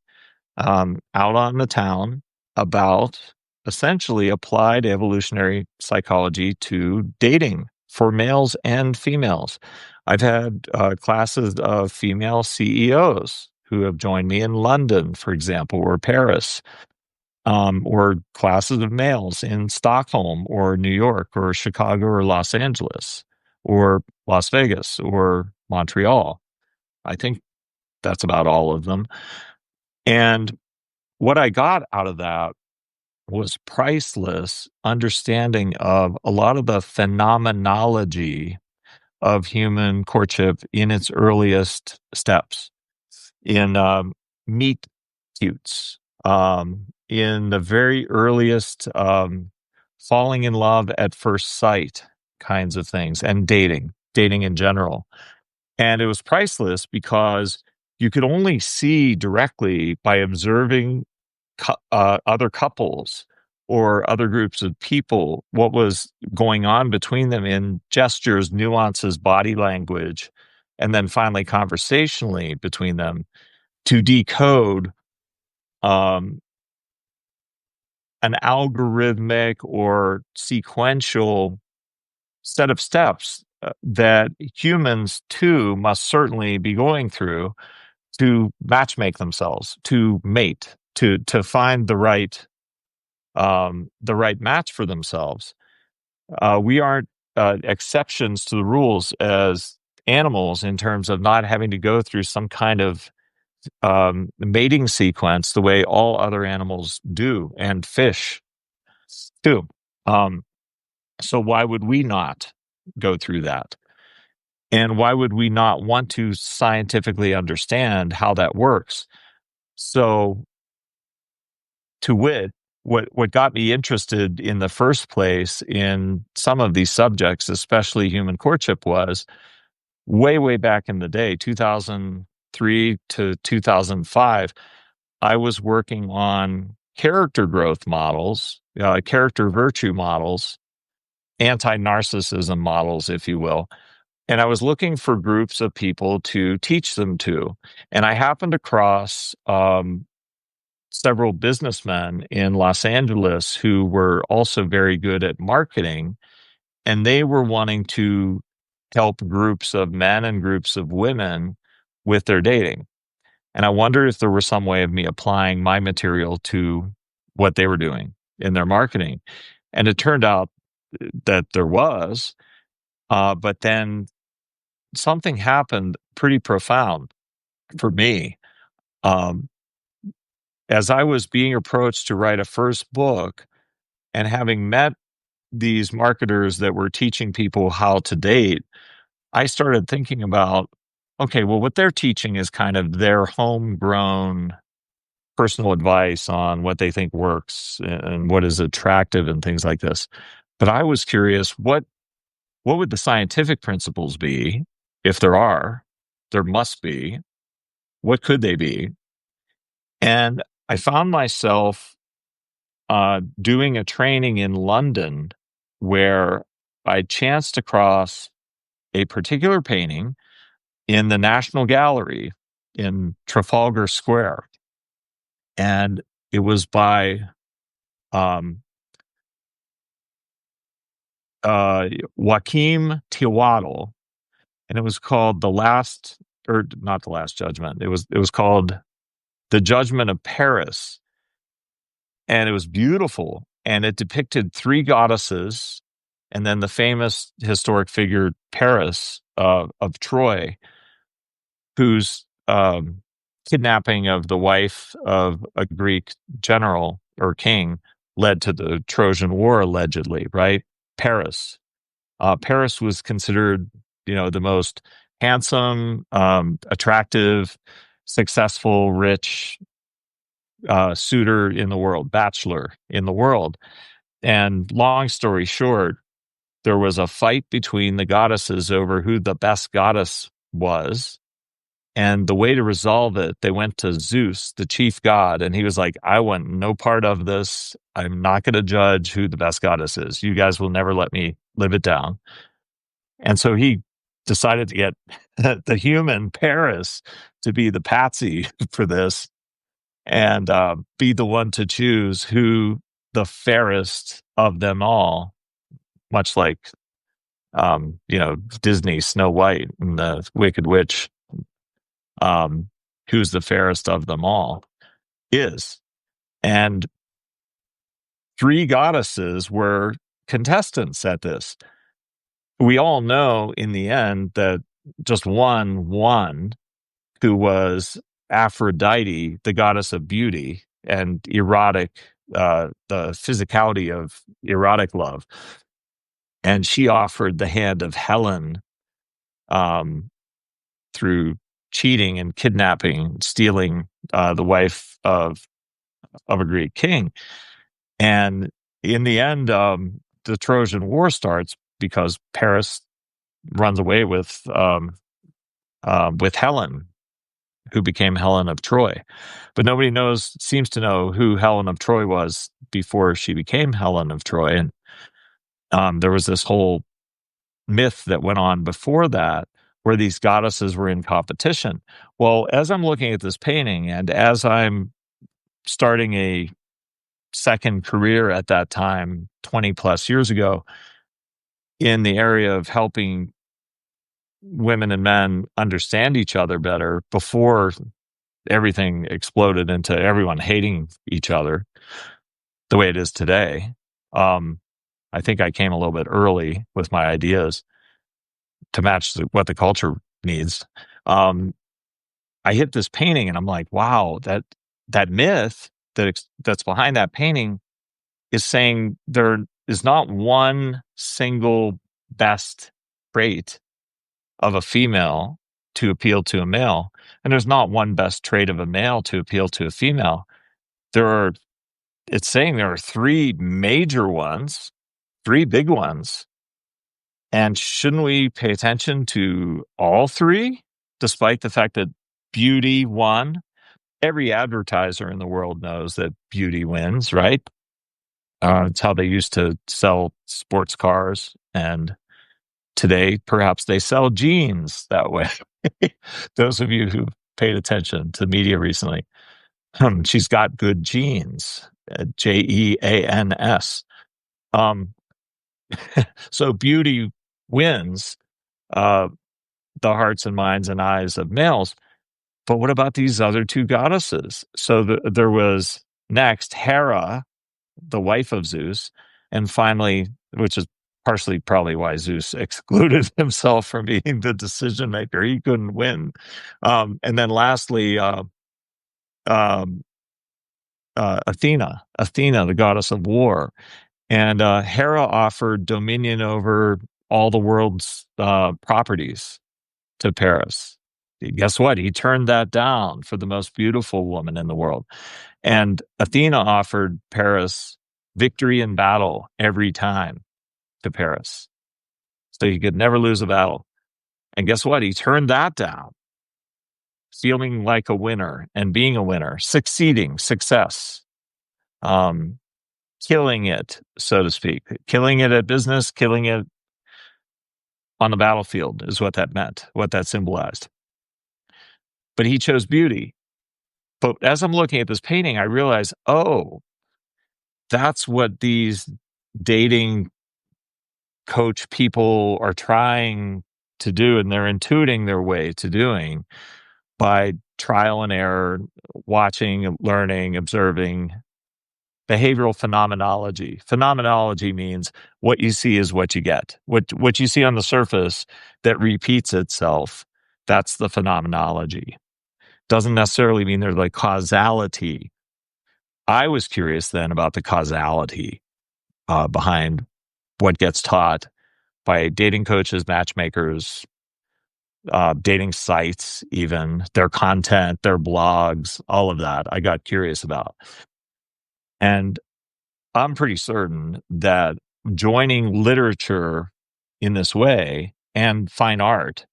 out on the town, about essentially applied evolutionary psychology to dating for males and females. I've had classes of female CEOs who have joined me in London, for example, or Paris, or classes of males in Stockholm or New York or Chicago or Los Angeles or Las Vegas or Montreal. I think that's about all of them. And what I got out of that was priceless understanding of a lot of the phenomenology of human courtship in its earliest steps, in meet cutes, in the very earliest falling in love at first sight kinds of things, and dating in general. And it was priceless because you could only see directly by observing other couples or other groups of people what was going on between them in gestures, nuances, body language, and then finally conversationally between them, to decode um, an algorithmic or sequential set of steps that humans too must certainly be going through to matchmake themselves, to mate, to find the right match for themselves. We aren't exceptions to the rules as animals in terms of not having to go through some kind of mating sequence the way all other animals do, and fish too. Um, so why would we not go through that? And why would we not want to scientifically understand how that works? So, to wit, what got me interested in the first place in some of these subjects, especially human courtship, was way back in the day, 2003 to 2005. I was working on character growth models, character virtue models, anti-narcissism models, if you will. And I was looking for groups of people to teach them to. And I happened across several businessmen in Los Angeles who were also very good at marketing. And they were wanting to help groups of men and groups of women with their dating. And I wondered if there was some way of me applying my material to what they were doing in their marketing. And it turned out that there was. But then something happened pretty profound for me. Um, as I was being approached to write a first book and having met these marketers that were teaching people how to date, I started thinking about, okay, well, what they're teaching is kind of their homegrown personal advice on what they think works and what is attractive and things like this. But I was curious, what would the scientific principles be, if there are? There must be. What could they be? And I found myself doing a training in London where I chanced across a particular painting in the National Gallery in Trafalgar Square. And it was by um, Joachim Tewadel, and it was called The Last, or not The Last Judgment. It was called The Judgment of Paris, and it was beautiful. And it depicted three goddesses, and then the famous historic figure Paris of Troy, whose kidnapping of the wife of a Greek general or king led to the Trojan War, allegedly. Right, Paris. Paris was considered, the most handsome, attractive, successful, rich suitor in the world, bachelor in the world. And long story short, there was a fight between the goddesses over who the best goddess was. And the way to resolve it, they went to Zeus, the chief god, and he was like, I want no part of this. I'm not going to judge who the best goddess is. You guys will never let me live it down. And so he decided to get the human Paris to be the patsy for this, and be the one to choose who the fairest of them all, much like, Disney Snow White and the Wicked Witch, who's the fairest of them all is. And three goddesses were contestants at this. We all know in the end that just one won, who was Aphrodite, the goddess of beauty and erotic, the physicality of erotic love. And she offered the hand of Helen through cheating and kidnapping, stealing the wife of a Greek king. And in the end, the Trojan War starts because Paris runs away with Helen, who became Helen of Troy. But nobody seems to know who Helen of Troy was before she became Helen of Troy. And there was this whole myth that went on before that, where these goddesses were in competition. Well, as I'm looking at this painting and as I'm starting a second career at that time, 20 plus years ago, in the area of helping women and men understand each other better before everything exploded into everyone hating each other the way it is today. I think I came a little bit early with my ideas to match what the culture needs. Um, I hit this painting and I'm like, wow, that myth that's behind that painting is saying there is not one single best trait of a female to appeal to a male, and there's not one best trait of a male to appeal to a female. There are, it's saying there are three major ones, three big ones. And shouldn't we pay attention to all three, despite the fact that beauty won? Every advertiser in the world knows that beauty wins, right? It's how they used to sell sports cars. And today, perhaps they sell jeans that way. Those of you who paid attention to the media recently, she's got good genes, Jeans. Um, so beauty wins uh, the hearts and minds and eyes of males. But what about these other two goddesses? So there was next Hera, the wife of Zeus, and finally, which is partially probably why Zeus excluded himself from being the decision maker. He couldn't win. And then lastly, um, Athena, the goddess of war. And Hera offered dominion over all the world's properties to Paris. Guess what? He turned that down for the most beautiful woman in the world. And Athena offered Paris victory in battle every time to Paris. So he could never lose a battle. And guess what? He turned that down, feeling like a winner and being a winner, succeeding, success, killing it, so to speak, killing it at business, killing it on the battlefield is what that meant, what that symbolized. But he chose beauty. But as I'm looking at this painting, I realize, oh, that's what these dating coach people are trying to do, and they're intuiting their way to doing by trial and error, watching, learning, observing. Behavioral phenomenology. Phenomenology means what you see is what you get. What you see on the surface that repeats itself, that's the phenomenology. Doesn't necessarily mean there's like causality. I was curious then about the causality behind what gets taught by dating coaches, matchmakers, dating sites, even their content, their blogs, all of that. I got curious about. And I'm pretty certain that joining literature in this way and fine art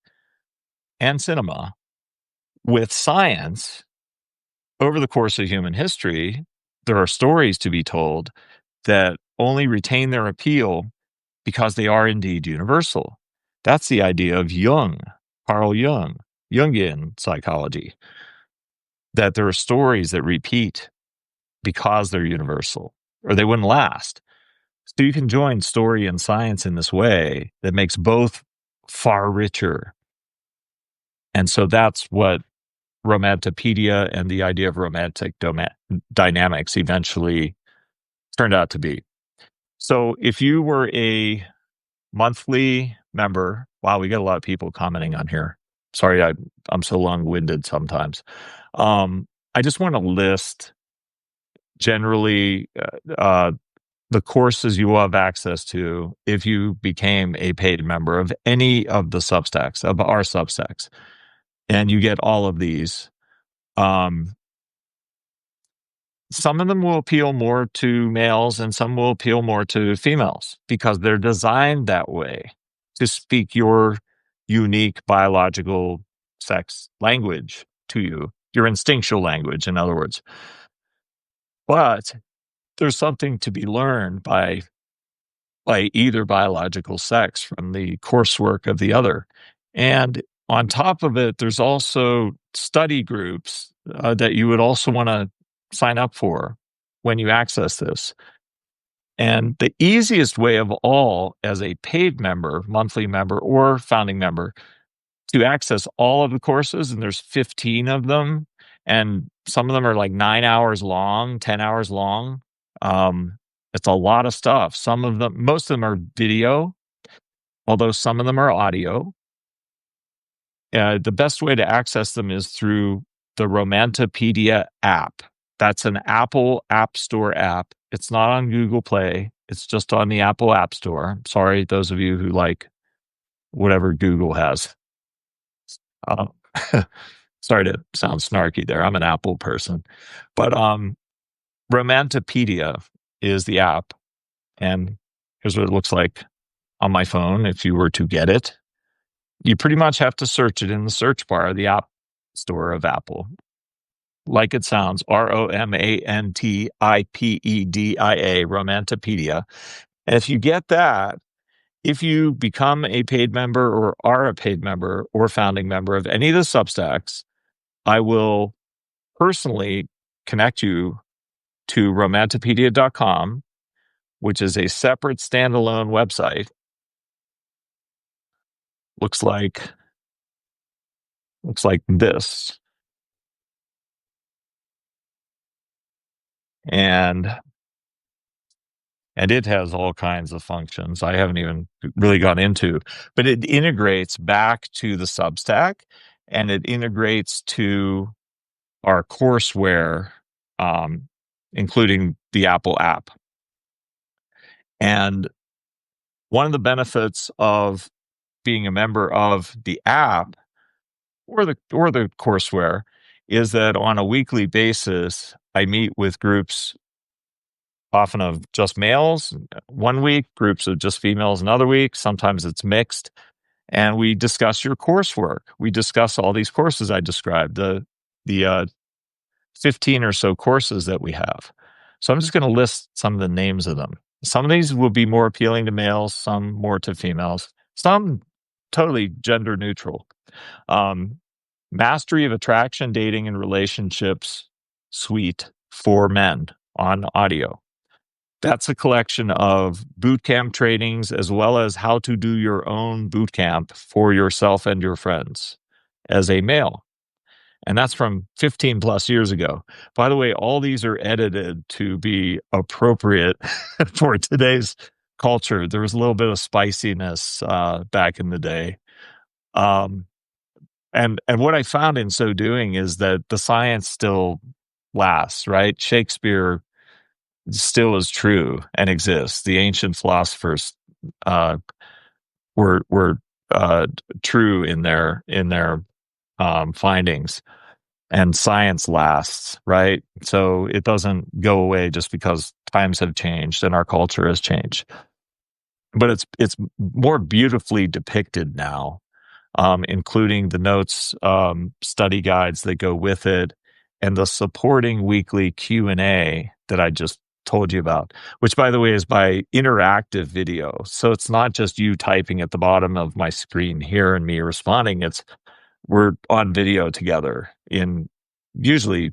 and cinema with science over the course of human history, there are stories to be told that only retain their appeal because they are indeed universal. That's the idea of Jung, Carl Jung, Jungian psychology, that there are stories that repeat because they're universal or they wouldn't last. So you can join story and science in this way that makes both far richer. And so that's what Romantopedia and the idea of romantic dynamics eventually turned out to be. So if you were a monthly member, wow, we get a lot of people commenting on here. Sorry, I'm so long-winded sometimes. I just want to list generally the courses you will have access to if you became a paid member of any of the Substacks, of our Substacks, and you get all of these. Some of them will appeal more to males and some will appeal more to females because they're designed that way to speak your unique biological sex language to you, your instinctual language, in other words. But there's something to be learned by either biological sex from the coursework of the other. And on top of it, there's also study groups that you would also want to sign up for when you access this. And the easiest way of all, as a paid member, monthly member, or founding member, to access all of the courses, and there's 15 of them, and some of them are like 9 hours long, 10 hours long. It's a lot of stuff. Most of them are video, although some of them are audio. The best way to access them is through the Romantopedia app. That's an Apple App Store app. It's not on Google Play. It's just on the Apple App Store. Sorry, those of you who like whatever Google has. Uh, sorry to sound snarky there. I'm an Apple person. But Romantopedia is the app. And here's what it looks like on my phone if you were to get it. You pretty much have to search it in the search bar of the App Store of Apple. Like it sounds, Romantipedia, Romantopedia. And if you get that, if you become a paid member or are a paid member or founding member of any of the Substacks, I will personally connect you to romantopedia.com, which is a separate standalone website. Looks like this. And it has all kinds of functions I haven't even really gone into, but it integrates back to the Substack, and it integrates to our courseware, including the Apple app. And one of the benefits of being a member of the app or the courseware is that on a weekly basis, I meet with groups often of just males one week, groups of just females another week. Sometimes it's mixed. And we discuss your coursework. We discuss all these courses I described, the 15 or so courses that we have. So I'm just going to list some of the names of them. Some of these will be more appealing to males, some more to females, some totally gender neutral. Mastery of Attraction, Dating, and Relationships Suite for Men on audio. That's a collection of bootcamp trainings as well as how to do your own bootcamp for yourself and your friends as a male. And that's from 15 plus years ago. By the way, all these are edited to be appropriate for today's culture. There was a little bit of spiciness back in the day. And what I found in so doing is that the science still lasts, right? Shakespeare still is true and exists. The ancient philosophers were true in their findings, and science lasts, right? So it doesn't go away just because times have changed and our culture has changed. But it's more beautifully depicted now, including the notes, study guides that go with it, and the supporting weekly Q&A that I just told you about, which, by the way, is by interactive video. So it's not just you typing at the bottom of my screen here and me responding. We're on video together in usually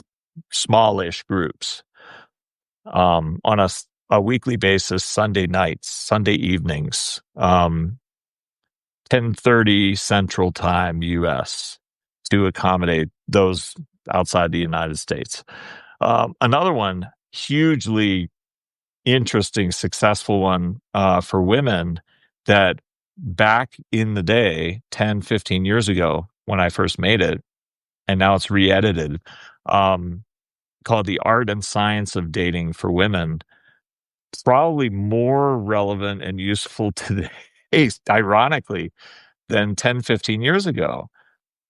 smallish groups, on a weekly basis, Sunday nights, Sunday evenings, 10:30 Central Time US, to accommodate those outside the United States. Another one, hugely interesting, successful one for women, that back in the day, 10, 15 years ago, when I first made it, and now it's re-edited, called The Art and Science of Dating for Women. It's probably more relevant and useful today, ironically, than 10, 15 years ago,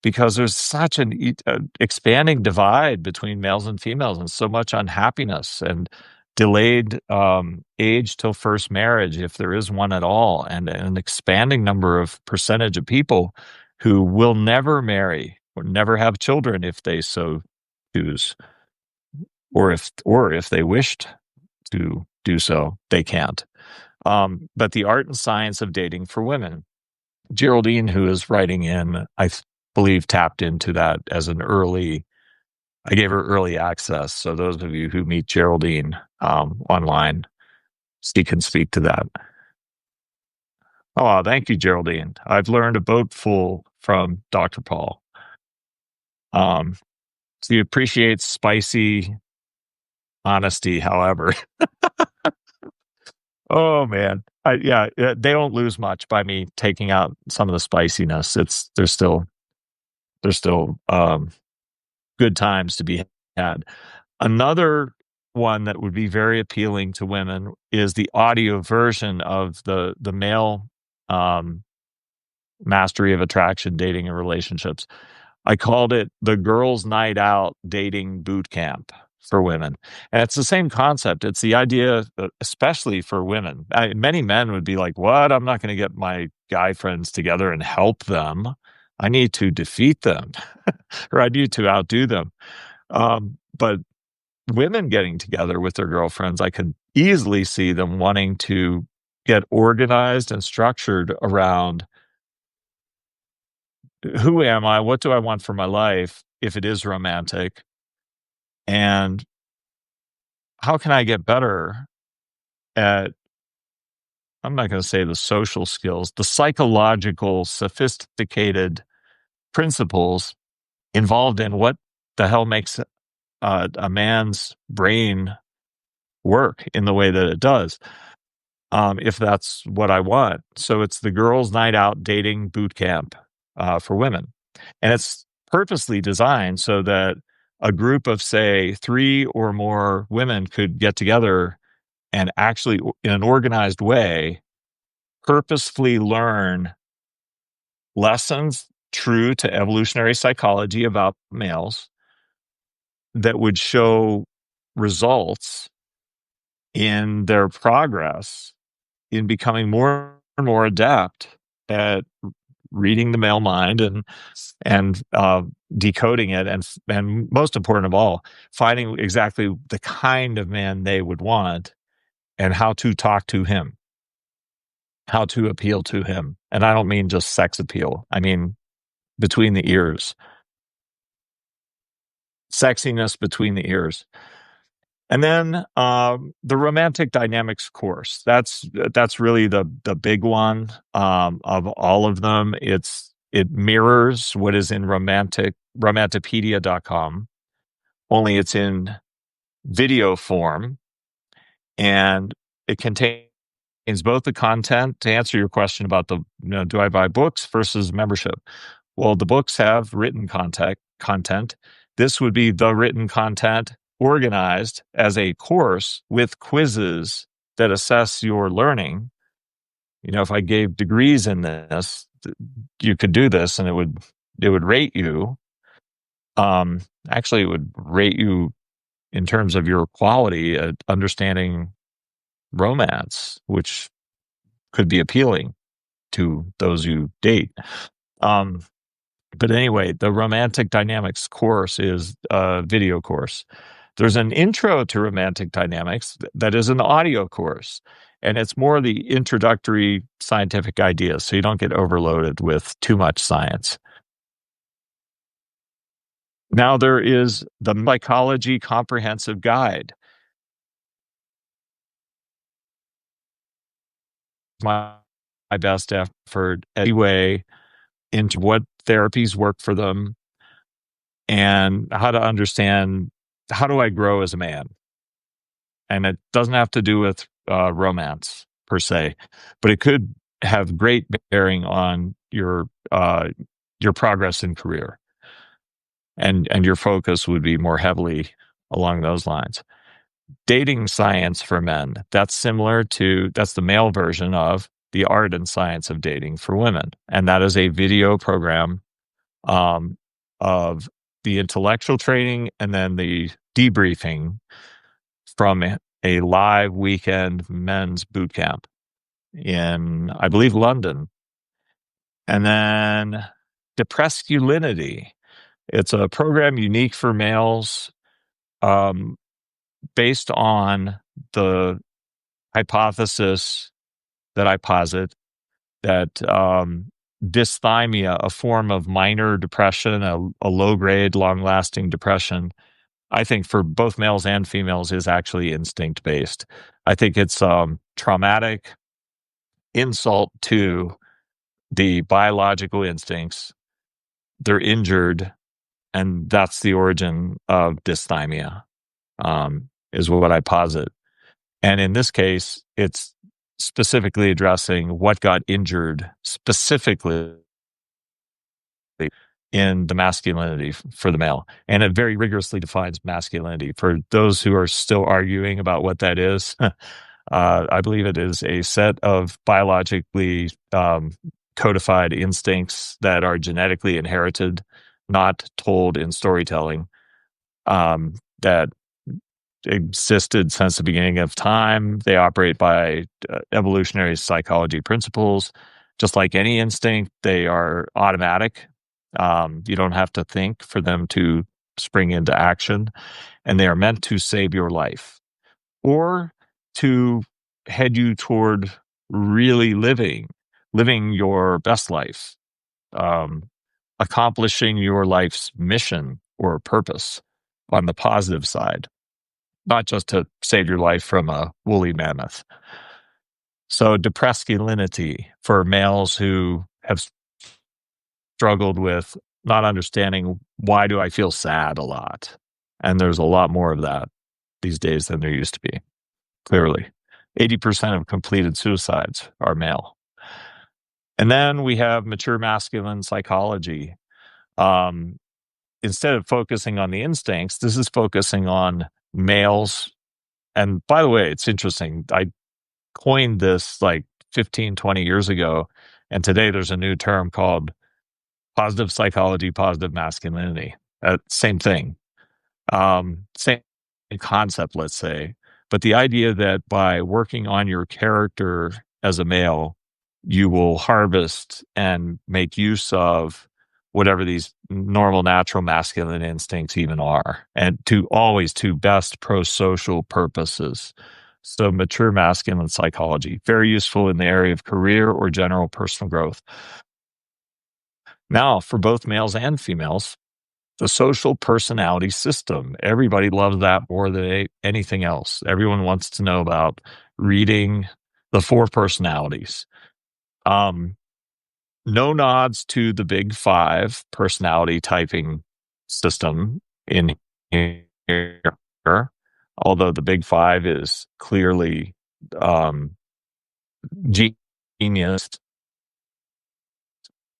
because there's such an expanding divide between males and females, and so much unhappiness and delayed age till first marriage, if there is one at all, and an expanding number of percentage of people who will never marry or never have children if they so choose, or if they wished to do so, they can't. But The Art and Science of Dating for Women. Geraldine, who is writing in, I believe, tapped into that as an early I gave her early access. So those of you who meet Geraldine online, she can speak to that. Oh, thank you, Geraldine. I've learned a boatful from Dr. Paul. She appreciates spicy honesty, however. Oh man. They don't lose much by me taking out some of the spiciness. There's still good times to be had. Another one that would be very appealing to women is the audio version of the male um, mastery of attraction, dating, and relationships. I called it the girls' night out dating boot camp for women. And it's the same concept. It's the idea, especially for women. Many men would be like, what? I'm not going to get my guy friends together and help them. I need to defeat them or I need to outdo them. But women getting together with their girlfriends, I could easily see them wanting to get organized and structured around who am I? What do I want for my life if it is romantic? And how can I get better at, I'm not going to say the social skills, the psychological, sophisticated principles involved in what the hell makes a man's brain work in the way that it does, if that's what I want. So it's the girls' night out dating boot camp for women. And it's purposely designed so that a group of, say, 3 or more women could get together and actually, in an organized way, purposefully learn lessons true to evolutionary psychology about males that would show results in their progress in becoming more and more adept at reading the male mind and decoding it, and most important of all, finding exactly the kind of man they would want and how to talk to him, how to appeal to him. And I don't mean just sex appeal. I mean between the ears, sexiness between the ears. And then the romantic dynamics course. That's really the big one of all of them. It mirrors what is in romantipedia.com, only it's in video form, and it contains both the content to answer your question about do I buy books versus membership? Well, the books have written content. This would be the written content organized as a course with quizzes that assess your learning. If I gave degrees in this, you could do this and it would rate you. Actually, it would rate you in terms of your quality at understanding romance, which could be appealing to those you date. But anyway, the romantic dynamics course is a video course. There's an intro to romantic dynamics that is an audio course, and it's more the introductory scientific ideas, so you don't get overloaded with too much science. Now there is the Psychology Comprehensive Guide. My best effort anyway into what therapies work for them and how to understand how do I grow as a man. And it doesn't have to do with romance per se, but it could have great bearing on your progress in career, and your focus would be more heavily along those lines. Dating science for men, that's the male version of the art and science of dating for women, and that is a video program of the intellectual training and then the debriefing from a live weekend men's boot camp in, I believe, London. And then Depresculinity. It's a program unique for males, based on the hypothesis that I posit that dysthymia, a form of minor depression, a low-grade, long-lasting depression, I think for both males and females is actually instinct based. I think it's traumatic insult to the biological instincts. They're injured, and that's the origin of dysthymia, is what I posit. And in this case, it's specifically addressing what got injured specifically in the masculinity for the male. And it very rigorously defines masculinity. For those who are still arguing about what that is, I believe it is a set of biologically codified instincts that are genetically inherited, not told in storytelling, that existed since the beginning of time. They operate by evolutionary psychology principles. Just like any instinct, they are automatic. You don't have to think for them to spring into action, and they are meant to save your life or to head you toward really living your best life, um, accomplishing your life's mission or purpose on the positive side, not just to save your life from a woolly mammoth. So depresculinity for males who have struggled with not understanding, why do I feel sad a lot? And there's a lot more of that these days than there used to be. Clearly, 80% of completed suicides are male. And then we have mature masculine psychology. Instead of focusing on the instincts, this is focusing on males. And by the way, it's interesting. I coined this like 15, 20 years ago. And today there's a new term called positive psychology, positive masculinity. Same thing. Same concept, let's say. But the idea that by working on your character as a male, you will harvest and make use of whatever these normal, natural masculine instincts even are, and to always to best pro-social purposes. So mature masculine psychology, very useful in the area of career or general personal growth. Now, for both males and females, the social personality system. Everybody loves that more than anything else. Everyone wants to know about reading the four personalities. No nods to the big five personality typing system in here, although the big five is clearly genius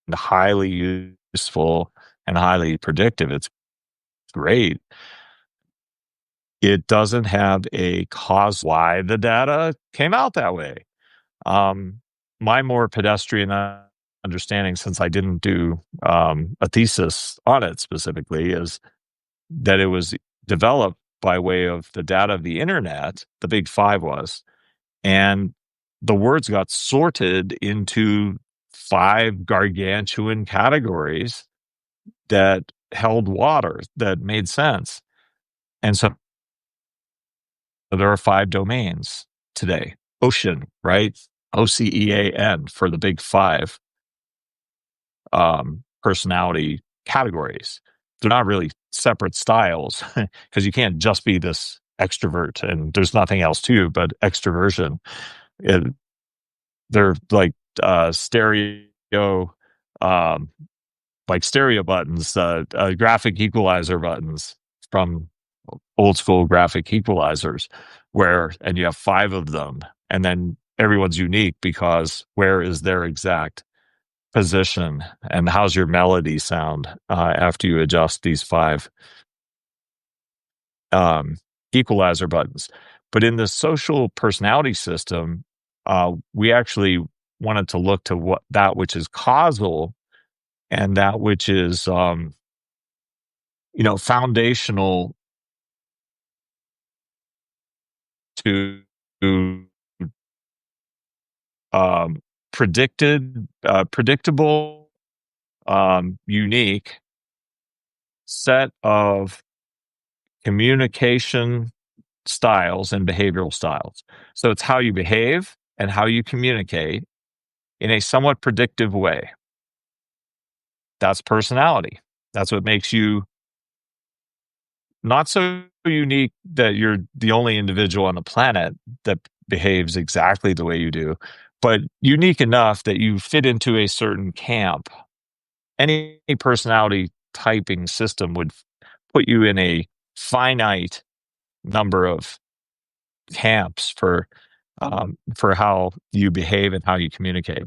and highly useful and highly predictive. It's great. It doesn't have a cause why the data came out that way. My more pedestrian understanding, since I didn't do a thesis on it specifically, is that it was developed by way of the data of the internet, the big five was, and the words got sorted into five gargantuan categories that held water, that made sense. And so there are five domains today. Ocean, right? OCEAN for the big five personality categories. They're not really separate styles because you can't just be this extrovert and there's nothing else to you but extroversion. They're like stereo, like stereo buttons, graphic equalizer buttons from old school graphic equalizers, and you have five of them, and then everyone's unique because where is their exact position and how's your melody sound after you adjust these five equalizer buttons. But in the social personality system, we actually wanted to look to that which is causal and that which is foundational to predictable, unique set of communication styles and behavioral styles. So it's how you behave and how you communicate in a somewhat predictive way. That's personality. That's what makes you not so unique that you're the only individual on the planet that behaves exactly the way you do, but unique enough that you fit into a certain camp. Any personality typing system would put you in a finite number of camps for how you behave and how you communicate.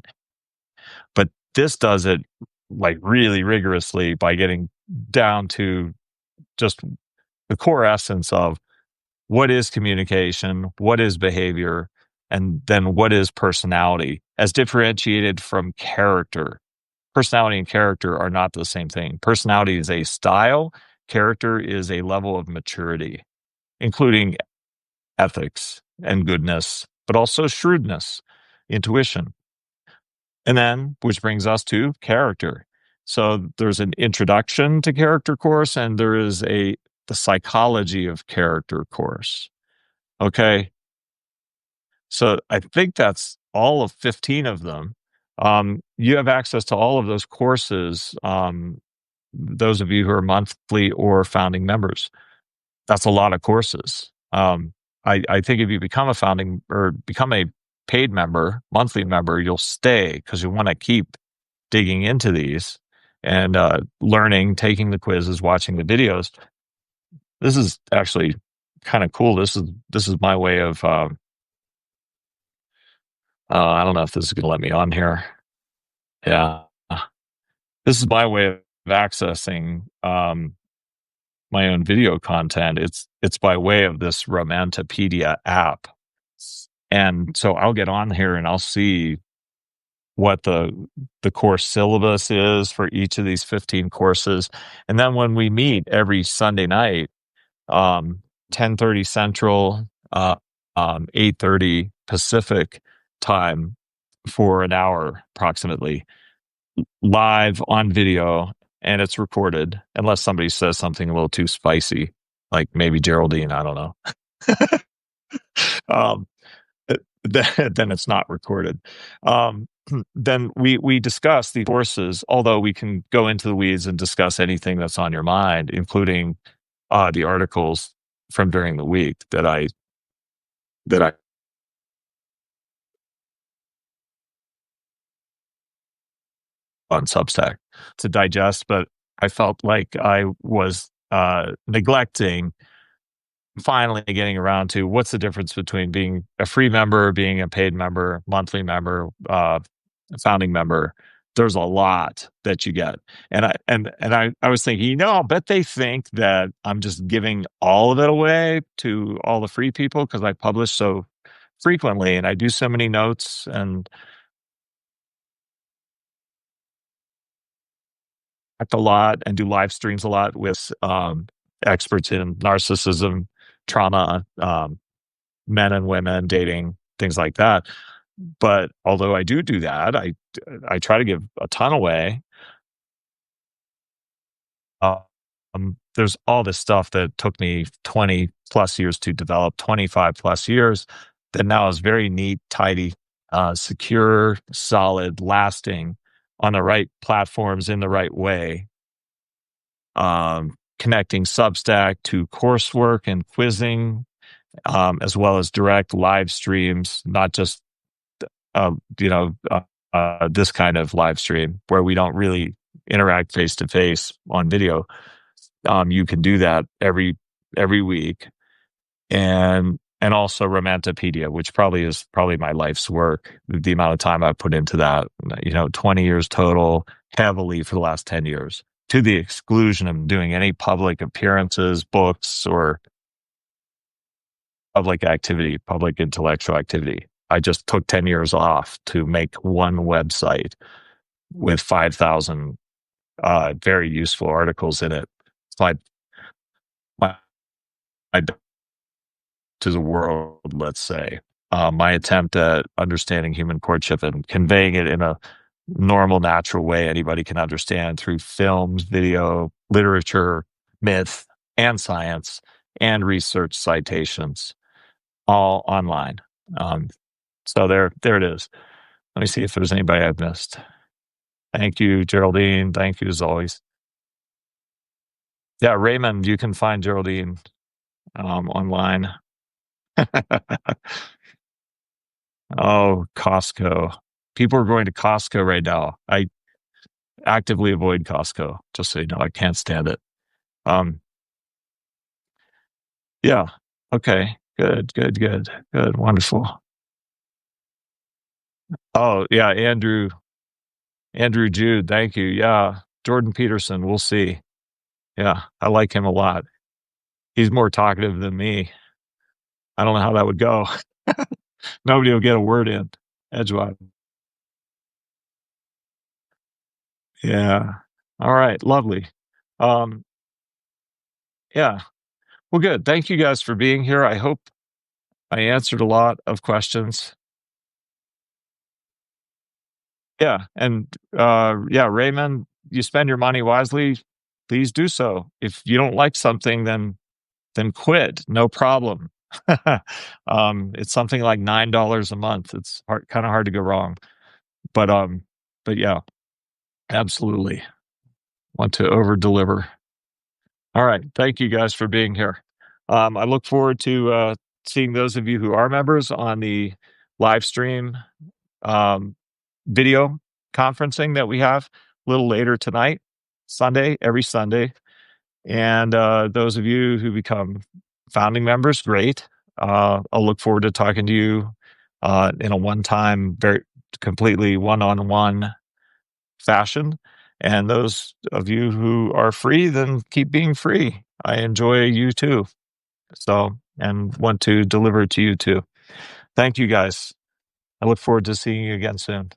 But this does it like really rigorously by getting down to just the core essence of what is communication, what is behavior, and then what is personality as differentiated from character. Personality and character are not the same thing. Personality is a style, character is a level of maturity, including ethics and goodness, but also shrewdness, intuition. And then, which brings us to character. So there's an introduction to character course, and there is the psychology of character course. Okay. So I think that's all of 15 of them. You have access to all of those courses, those of you who are monthly or founding members. That's a lot of courses. I think if you become a founding or become a paid member, monthly member, you'll stay because you want to keep digging into these and learning, taking the quizzes, watching the videos. This is actually kind of cool. This is my way of. I don't know if this is going to let me on here. Yeah, this is my way of accessing my own video content. It's by way of this Romantopedia app, and so I'll get on here and I'll see what the course syllabus is for each of these 15 courses, and then when we meet every Sunday night, 10:30 Central, 8:30 Pacific time for an hour approximately, live on video, and it's recorded unless somebody says something a little too spicy, like maybe Geraldine. I don't know. um, then it's not recorded. Then we discuss the courses, although we can go into the weeds and discuss anything that's on your mind, including the articles from during the week that I on Substack to digest, but I felt like I was neglecting finally getting around to what's the difference between being a free member, being a paid member, monthly member, founding member. There's a lot that you get. And I was thinking, I'll bet they think that I'm just giving all of it away to all the free people because I publish so frequently and I do so many notes and act a lot and do live streams a lot with experts in narcissism, trauma, men and women, dating, things like that. But although I do that, I try to give a ton away. There's all this stuff that took me 20 plus years to develop, 25 plus years, that now is very neat, tidy, secure, solid, lasting on the right platforms in the right way. Connecting Substack to coursework and quizzing, as well as direct live streams, not just, uh, you know, this kind of live stream where we don't really interact face to face on video. You can do that every week, and also Romantopedia, which is probably my life's work. The amount of time I've put into that, 20 years total, heavily for the last 10 years, to the exclusion of doing any public appearances, books, or public activity, public intellectual activity. I just took 10 years off to make one website with 5,000 very useful articles in it. So my to the world, let's say, my attempt at understanding human courtship and conveying it in a normal, natural way anybody can understand through films, video, literature, myth, and science, and research citations, all online. So there it is. Let me see if there's anybody I've missed. Thank you, Geraldine. Thank you as always. Yeah, Raymond, you can find Geraldine online. Oh, Costco. People are going to Costco right now. I actively avoid Costco, just so you know. I can't stand it. Um, yeah. Okay. Good, good, good, good. Wonderful. Oh, yeah, Andrew Jude, thank you. Yeah. Jordan Peterson, we'll see. Yeah, I like him a lot. He's more talkative than me. I don't know how that would go. Nobody will get a word in edgewise. Yeah. All right, lovely. Um, yeah. Well, good. Thank you guys for being here. I hope I answered a lot of questions. Yeah, and, yeah, Raymond, you spend your money wisely, please do so. If you don't like something, then quit, no problem. It's something like $9 a month. It's kinda hard to go wrong. But, um but yeah, absolutely. Want to over deliver. Alright, thank you guys for being here. I look forward to, seeing those of you who are members on the live stream, um, video conferencing that we have a little later tonight, Sunday, every Sunday. And those of you who become founding members, great. I'll look forward to talking to you in a one-time, very completely one-on-one fashion. And those of you who are free, then keep being free. I enjoy you too. So, and want to deliver to you too. Thank you guys. I look forward to seeing you again soon.